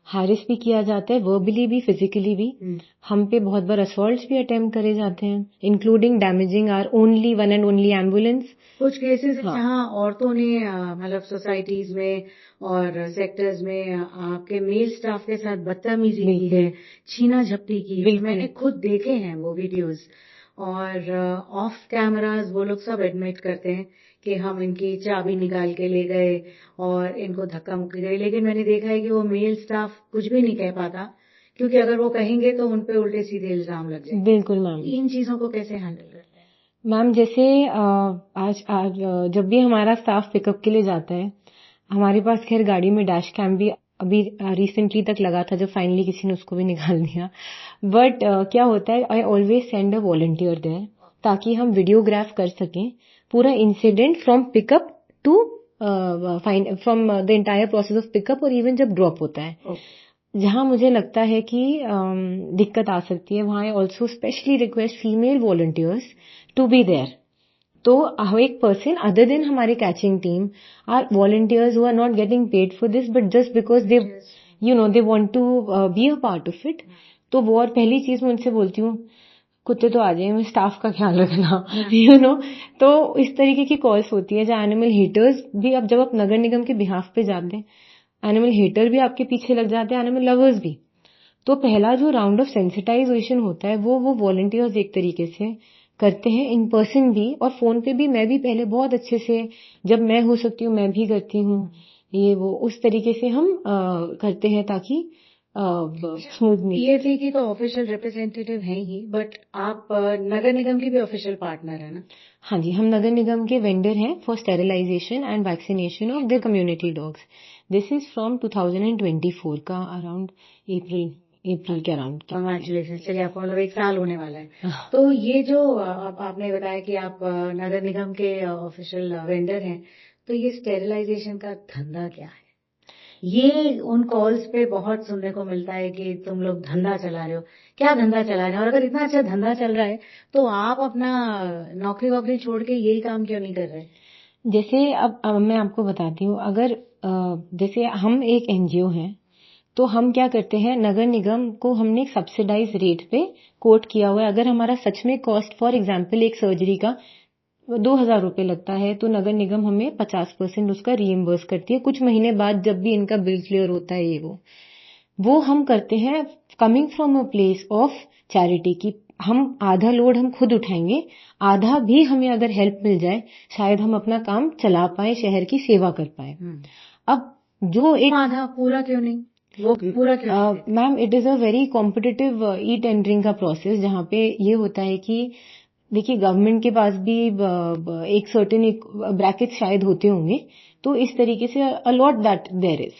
हैरिस भी किया जाता है, वर्बली भी, फिजिकली भी. हम पे बहुत बार असॉल्ट्स भी अटेम्प्ट करे जाते हैं, including damaging our only one and only ambulance. कुछ केसेस जहां औरतों ने मतलब सोसाइटीज में और सेक्टर्स में आपके मेल स्टाफ के साथ बदतमीजी की है, छीना झपटी की है. मैंने खुद देखे हैं वो वीडियोस, और ऑफ कैमरास वो लोग सब एडमिट करते हैं कि हम इनकी चाबी निकाल के ले गए और इनको धक्का मुक्की गई. लेकिन मैंने देखा है कि वो मेल स्टाफ कुछ भी नहीं कह पाता, क्योंकि अगर वो कहेंगे तो उन पे उल्टे सीधे इल्जाम लग जाएंगे. बिल्कुल मैम. इन चीजों को कैसे हैंडल करते हैं? मैम जैसे आज जब भी हमारा स्टाफ पिकअप के लिए जाता है, हमारे पास खैर गाड़ी में डैश कैम भी अभी रिसेंटली तक लगा था, जब फाइनली किसी ने उसको भी निकाल दिया. बट क्या होता है, I always send a volunteer there, ताकि हम वीडियोग्राफ कर सकें पूरा incident from pickup to from the entire process of pickup, और इवन जब ड्रॉप होता है. जहां मुझे लगता है कि दिक्कत आ सकती है, वहां I also specially request female volunteers to be there. तो एक पर्सन अदर देन हमारे catching team are volunteers who are not getting paid for this, but just because they they want to be a part of it. तो वो, और पहली चीज मैं उनसे बोलती हूँ, कुत्ते तो आ जाए, स्टाफ का ख्याल रखना. तो इस तरीके की कॉल्स होती है जहाँ एनिमल हेटर्स भी, अब जब आप नगर निगम के बिहाफ पे जाते हैं, एनिमल हेटर भी आपके पीछे लग जाते हैं, एनिमल लवर्स भी. तो पहला जो राउंड ऑफ सेंसिटाइजेशन होता है वो वॉलंटियर्स एक तरीके से करते हैं, इन पर्सन भी और फोन पे भी. मैं भी पहले बहुत अच्छे से, जब मैं हो सकती हूँ मैं भी करती हूँ ये वो, उस तरीके से हम करते हैं ताकि स्मूथली. पीएफए की तो ऑफिशियल रिप्रेजेंटेटिव है ही, बट आप नगर निगम की भी ऑफिशियल पार्टनर है ना? हाँ जी, हम नगर निगम के वेंडर हैं for sterilization and vaccination of their community dogs. This is from 2024 का अराउंड अप्रैल के अराउंड. कांग्रेचुलेशन. चलिए, आपको मतलब 1 साल होने वाला है. तो ये जो आपने बताया कि आप नगर निगम के ऑफिशियल वेंडर हैं, तो ये स्टेरिलाइजेशन का धंधा क्या है? ये उन कॉल्स पे बहुत सुनने को मिलता है कि तुम लोग धंधा चला रहे हो। क्या धंधा चला रहे हो? और अगर इतना अच्छा धंधा चल रहा है तो आप अपना नौकरी वोकरी छोड़ के यही काम क्यों नहीं कर रहे? जैसे अब मैं आपको बताती हूँ, अगर जैसे हम एक एनजीओ हैं, तो हम क्या करते हैं, नगर निगम को हमने एक सब्सिडाइज रेट पे कोट किया हुआ है। अगर हमारा सच में कॉस्ट फॉर एग्जांपल एक सर्जरी का 2,000 रुपए लगता है, तो नगर निगम हमें 50% उसका रीइम्बर्स करती है कुछ महीने बाद, जब भी इनका बिल क्लियर होता है। वो हम करते हैं coming from a place of charity की हम आधा लोड हम खुद उठाएंगे, आधा भी हमें अगर हेल्प मिल जाए, शायद हम अपना काम चला पाए, शहर की सेवा कर पाए। अब जो एक आधा पूरा क्यों नहीं? वो पूरा क्यों? Ma'am, it is a very competitive e tendering का प्रोसेस, जहाँ पे ये होता है कि देखिए गवर्नमेंट के पास भी एक सर्टेन ब्रैकेट शायद होते होंगे, तो इस तरीके से a lot that there is.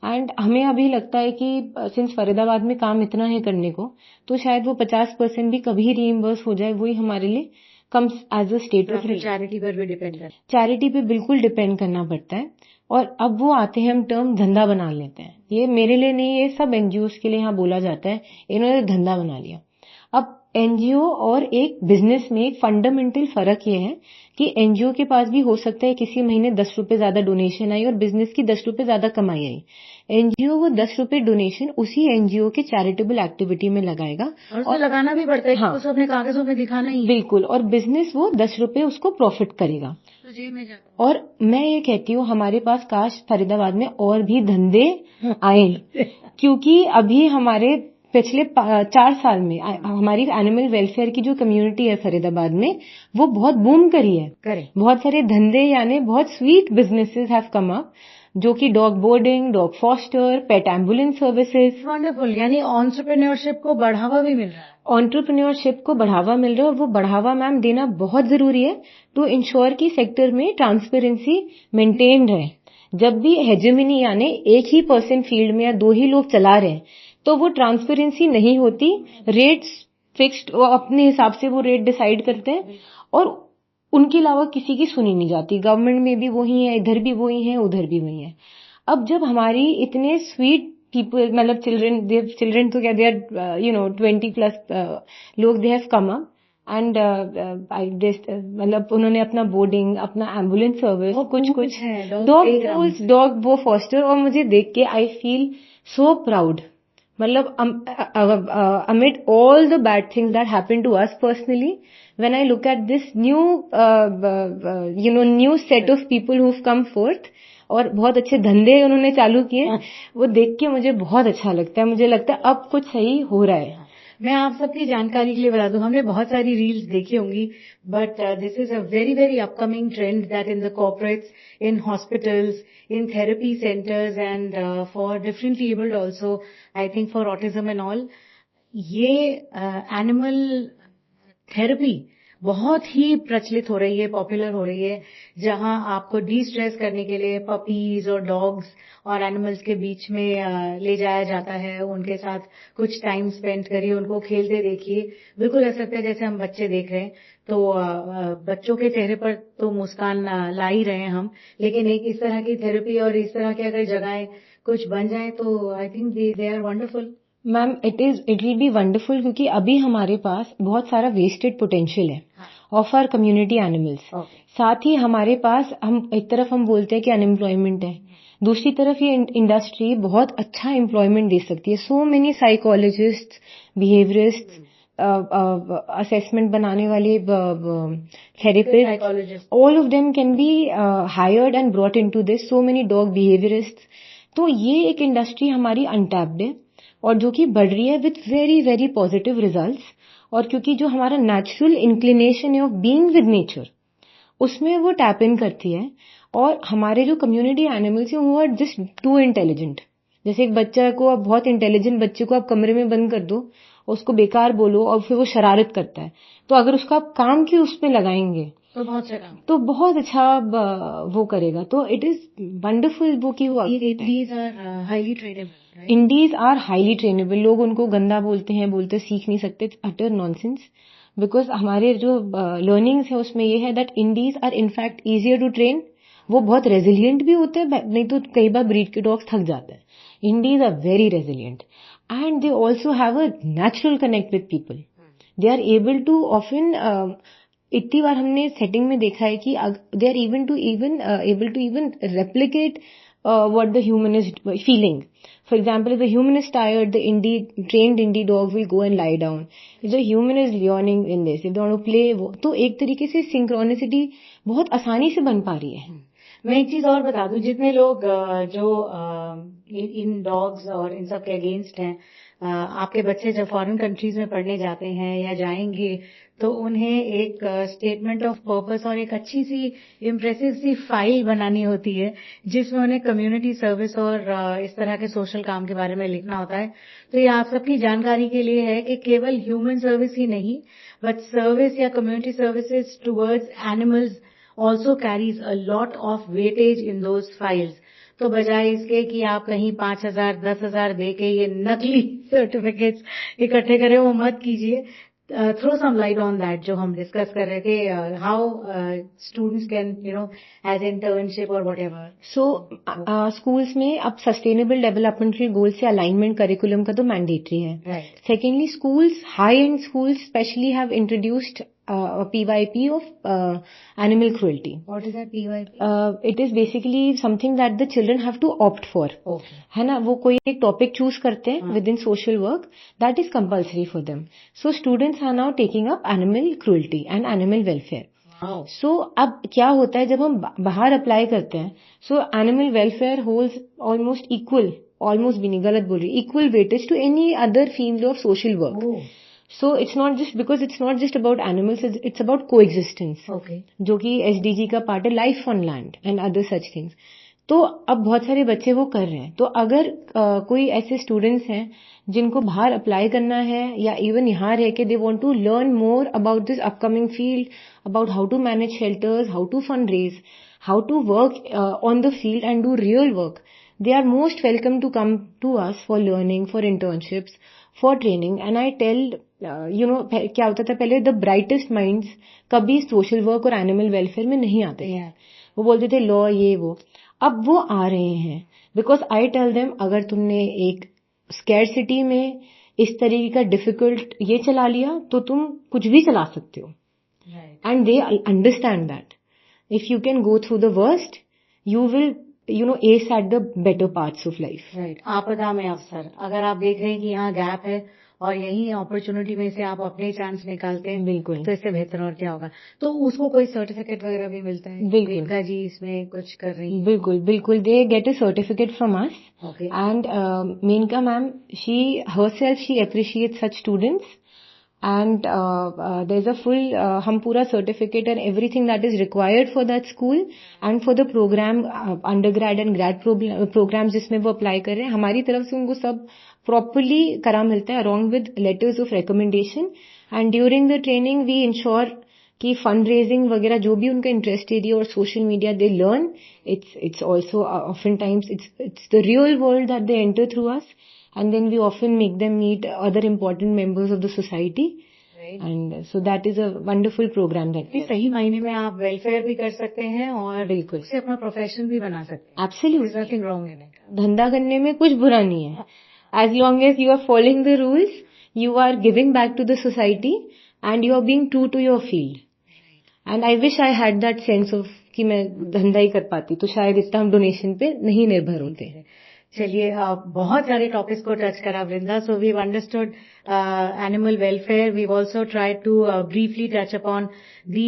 And हमें अभी लगता है कि सिंस फरीदाबाद में काम इतना है करने को, तो शायद वो 50% भी कभी रीइम्बर्स हो जाए, वही हमारे लिए comes as a state of. Charity पर भी डिपेंड करता है। चैरिटी पे बिल्कुल डिपेंड करना पड़ता है। और अब वो आते हैं, हम टर्म धंधा बना लेते हैं। ये मेरे लिए नहीं, ये सब एनजीओ के लिए यहाँ बोला जाता है, इन्होंने धंधा बना लिया। अब एनजीओ और एक बिजनेस में एक फंडामेंटल फर्क ये है कि एनजीओ के पास भी हो सकता है किसी महीने 10 रुपए ज्यादा डोनेशन आई और बिजनेस की 10 रुपए ज्यादा कमाई आई। एनजीओ वो 10 रुपए डोनेशन उसी एनजीओ के चैरिटेबल एक्टिविटी में लगाएगा, और लगाना भी पड़ता है। हाँ, उसको अपने कागजों में दिखाना ही। बिल्कुल। और बिजनेस वो 10 रुपए उसको प्रॉफिट करेगा। तो जेब में जाता है। और मैं ये कहती हूँ, हमारे पास काश फरीदाबाद में और भी धंधे आए, क्योंकि अभी हमारे पिछले 4 साल में हमारी एनिमल वेलफेयर की जो कम्युनिटी है फरीदाबाद में, वो बहुत बूम करी है। बहुत सारे धंधे, यानी बहुत sweet businesses have come up, जो कि डॉग बोर्डिंग, डॉग फॉस्टर, पेट एम्बुलेंस सर्विसेज। वंडरफुल। यानी एंटरप्रेन्योरशिप को बढ़ावा भी मिल रहा है। एंटरप्रेन्योरशिप को बढ़ावा मिल रहा है, और वो बढ़ावा मैम देना बहुत जरूरी है टू इंश्योर कि सेक्टर में ट्रांसपेरेंसी मेंटेन्ड है। जब भी हेजेमनी यानी एक ही पर्सन फील्ड में या 2 ही लोग चला रहे हैं, तो वो ट्रांसपेरेंसी नहीं होती। रेट्स फिक्स्ड, अपने हिसाब से वो रेट डिसाइड करते हैं, और उनके अलावा किसी की सुनी नहीं जाती। गवर्नमेंट में भी वही है, इधर भी वही है, उधर भी वही है। अब जब हमारी इतने स्वीट पीपल, मतलब चिल्ड्रन तो क्या, दे आर 20+ लोग, they have come up and मतलब उन्होंने अपना बोर्डिंग, अपना एम्बुलेंस सर्विस, कुछ डॉग वो फॉस्टर, और मुझे देख के आई फील सो प्राउड। मतलब amid all the bad things that happened to us personally, when I look at this new set of people who've come forth, और बहुत अच्छे धंधे उन्होंने चालू किए, वो देख के मुझे बहुत अच्छा लगता है। मुझे लगता है अब कुछ सही हो रहा है। मैं आप सबकी जानकारी के लिए बता दूं, हमने बहुत सारी रील्स देखी होंगी, but this is a very very upcoming trend that in the corporates, in hospitals, in therapy centres and for differently abled also, I think for autism and all, ये एनिमल थेरेपी बहुत ही प्रचलित हो रही है, पॉपुलर हो रही है, जहां आपको डी स्ट्रेस करने के लिए पपीज और डॉग्स और एनिमल्स के बीच में ले जाया जाता है। उनके साथ कुछ टाइम स्पेंड करिए, उनको खेलते देखिए, बिल्कुल ऐसा लगता है जैसे हम बच्चे देख रहे हैं। तो बच्चों के चेहरे पर तो मुस्कान ला ही रहे हैं हम, लेकिन एक इस तरह की थेरेपी और इस तरह की अगर जगहें कुछ बन जाए तो I think they are wonderful. Ma'am, it will be wonderful, क्योंकि अभी हमारे पास बहुत सारा वेस्टेड पोटेंशियल है ऑफ आवर कम्युनिटी एनिमल्स। साथ ही हमारे पास, हम एक तरफ हम बोलते हैं कि अनएम्प्लॉयमेंट है, दूसरी तरफ ये इंडस्ट्री बहुत अच्छा एम्प्लॉयमेंट दे सकती है। So many psychologist, behaviourist, assessment बनाने वाले therapist, all of them can be hired and brought into this. So many dog behaviourist. तो ये एक इंडस्ट्री हमारी अनटैप्ड है, और जो कि बढ़ रही है with very very positive results. और क्योंकि जो हमारा नेचुरल इंक्लिनेशन है ऑफ बीइंग विद नेचर, उसमें वो टैप इन करती है। और हमारे जो कम्युनिटी एनिमल्स हैं, वो आर जस्ट टू इंटेलिजेंट। जैसे एक बच्चा को, आप बहुत इंटेलिजेंट बच्चे को आप कमरे में बंद कर दो, उसको बेकार बोलो, और फिर वो शरारत करता है, तो अगर उसका आप काम की उसमें लगाएंगे तो बहुत अच्छा वो करेगा। तो इट इज वंडरफुल वो की हुआ। Indies are highly trainable. Indies are highly trainable. लोग उनको गंदा बोलते हैं, बोलते सीख नहीं सकते, अटर नॉनसेंस। बिकॉज हमारे जो लर्निंग्स है उसमें ये है that indies are in fact easier to train. वो बहुत रेजिलिएंट भी होते हैं, नहीं तो कई बार ब्रीड के डॉग्स थक जाते हैं. Indies are very resilient and they also have a natural connect with people. They are able to often, इतनी बार हमने सेटिंग में देखा है कि they are able to even replicate what the human is feeling. For example, if the human is tired, the trained indie dog will go and lie down. If the human is yawning in this, if they want to play, तो एक तरीके से synchronicity बहुत आसानी से बन पा रही है. मैं एक चीज और बता दूं, जितने लोग जो इन डॉग्स और इन सब के अगेंस्ट हैं, आपके बच्चे जब फॉरेन कंट्रीज में पढ़ने जाते हैं या जाएंगे तो उन्हें एक स्टेटमेंट ऑफ पर्पस और एक अच्छी सी इम्प्रेसिव सी फाइल बनानी होती है जिसमें उन्हें कम्युनिटी सर्विस और इस तरह के सोशल काम के बारे में लिखना होता है. तो ये आप सबकी जानकारी के लिए है कि केवल ह्यूमन सर्विस ही नहीं, बट सर्विस या community services towards animals also carries a lot of weightage in those files. तो बजाय इसके कि आप कहीं 5,000 10,000 दे के ये नकली सर्टिफिकेट्स इकट्ठे करें, वो मत कीजिए. Throw some light on that जो हम डिस्कस कर रहे थे, how students can as internship और व्हाटएवर. सो स्कूल्स में अब सस्टेनेबल डेवलपमेंट के गोल से अलाइनमेंट करिकुलम का तो मैंडेटरी है. Secondly, schools, high and schools specially have introduced PYP of animal cruelty. What is that PYP? It is basically something that the children have to opt for. Okay. है ना, वो कोई एक टॉपिक चूज करते हैं within social work that is compulsory for them. So students are now taking up animal cruelty and animal welfare. Wow. So अब क्या होता है जब हम बाहर अप्लाई करते हैं, so animal welfare holds almost भी नहीं, गलत बोल रही, equal weightage to any other field of social work. Oh. So it's not just about animals, it's about coexistence. Okay. जो कि SDG का पार्ट है, life on land and other such things. तो अब बहुत सारे बच्चे वो कर रहे हैं. तो अगर कोई ऐसे स्टूडेंट्स हैं जिनको बाहर अप्लाई करना है या इवन यहाँ रह के they want to learn more about this upcoming field, about how to manage shelters, how to fund raise, how to work on the field and do real work, they are most welcome to come to us for learning, for internships, for training. And I tell, क्या होता था पहले, the brightest minds कभी सोशल वर्क और एनिमल वेलफेयर में नहीं आते थे. वो बोलते थे लॉ, ये वो. अब वो आ रहे हैं बिकॉज आई टेल देम, अगर तुमने एक स्कैरसिटी में इस तरीके का डिफिकल्ट ये चला लिया तो तुम कुछ भी चला सकते हो. And they understand that if you can go through the worst, you will ace at the better parts of life. Right. आपदा में अवसर, अगर आप देख रहे हैं कि यहाँ गैप है और यही अपॉर्चुनिटी में से आप अपने चांस निकालते हैं, बिल्कुल, तो इससे बेहतर और क्या होगा. तो उसको कोई सर्टिफिकेट वगैरह भी मिलता है? बिल्कुल जी इसमें कुछ कर रही है. बिल्कुल they get a certificate from us. Okay. And Maneka ma'am, she herself she appreciates such students. And there's a full हम पूरा certificate and everything that is required for that school and for the program, undergrad and grad programs जिसमें वो apply कर रहे हैं, हमारी तरफ से उनको सब properly करा मिलता है along with letters of recommendation. And during the training we ensure कि फंड रेजिंग वगैरह जो भी उनका इंटरेस्ट एरिया और social media they learn, it's also often times it's the real world that they enter through us. And then we often make them meet other important members of the society. Right. And so that is a wonderful program that we. सही मायने में आप वेलफेयर भी कर सकते हैं और बिल्कुल उसे अपना प्रोफेशन भी बना सकते हैं. Absolutely. Nothing wrong in it. धंधा करने में कुछ बुरा नहीं है. As long as you are following the rules, you are giving back to the society and you are being true to your field. And I wish I had that sense of कि मैं धंधा ही कर पाती तो शायद इतना हम डोनेशन पे नहीं निर्भर होते. चलिए, बहुत सारे टॉपिक्स को टच करा Vrinda. So we understood animal welfare. We also try to briefly touch upon the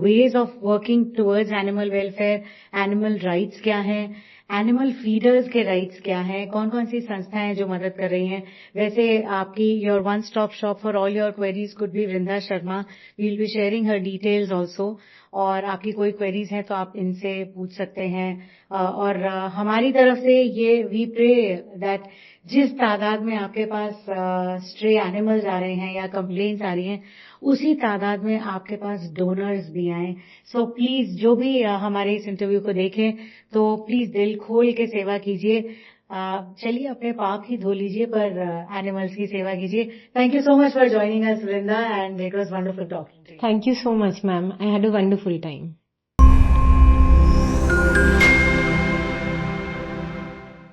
ways of working towards animal welfare. Animal rights क्या हैं, एनिमल फीडर्स के राइट्स क्या हैं, कौन कौन सी संस्थाएं हैं जो मदद कर रही हैं. वैसे आपकी your one stop shop for all your queries could be Vrinda Sharma. We will be sharing her details also. और आपकी कोई क्वेरीज हैं तो आप इनसे पूछ सकते हैं. और हमारी तरफ से ये वी प्रे दैट जिस तादाद में आपके पास स्ट्रे एनिमल्स आ रहे हैं या कंप्लेंट्स आ रही हैं, उसी तादाद में आपके पास डोनर्स भी आए. सो प्लीज जो भी हमारे इस इंटरव्यू को देखें तो प्लीज दिल खोल के सेवा कीजिए. चलिए, अपने पाप ही धो लीजिए पर एनिमल्स की सेवा कीजिए. Thank you so much for joining us Vrinda and it was wonderful talking to you. Thank you so much, ma'am. I had a wonderful time.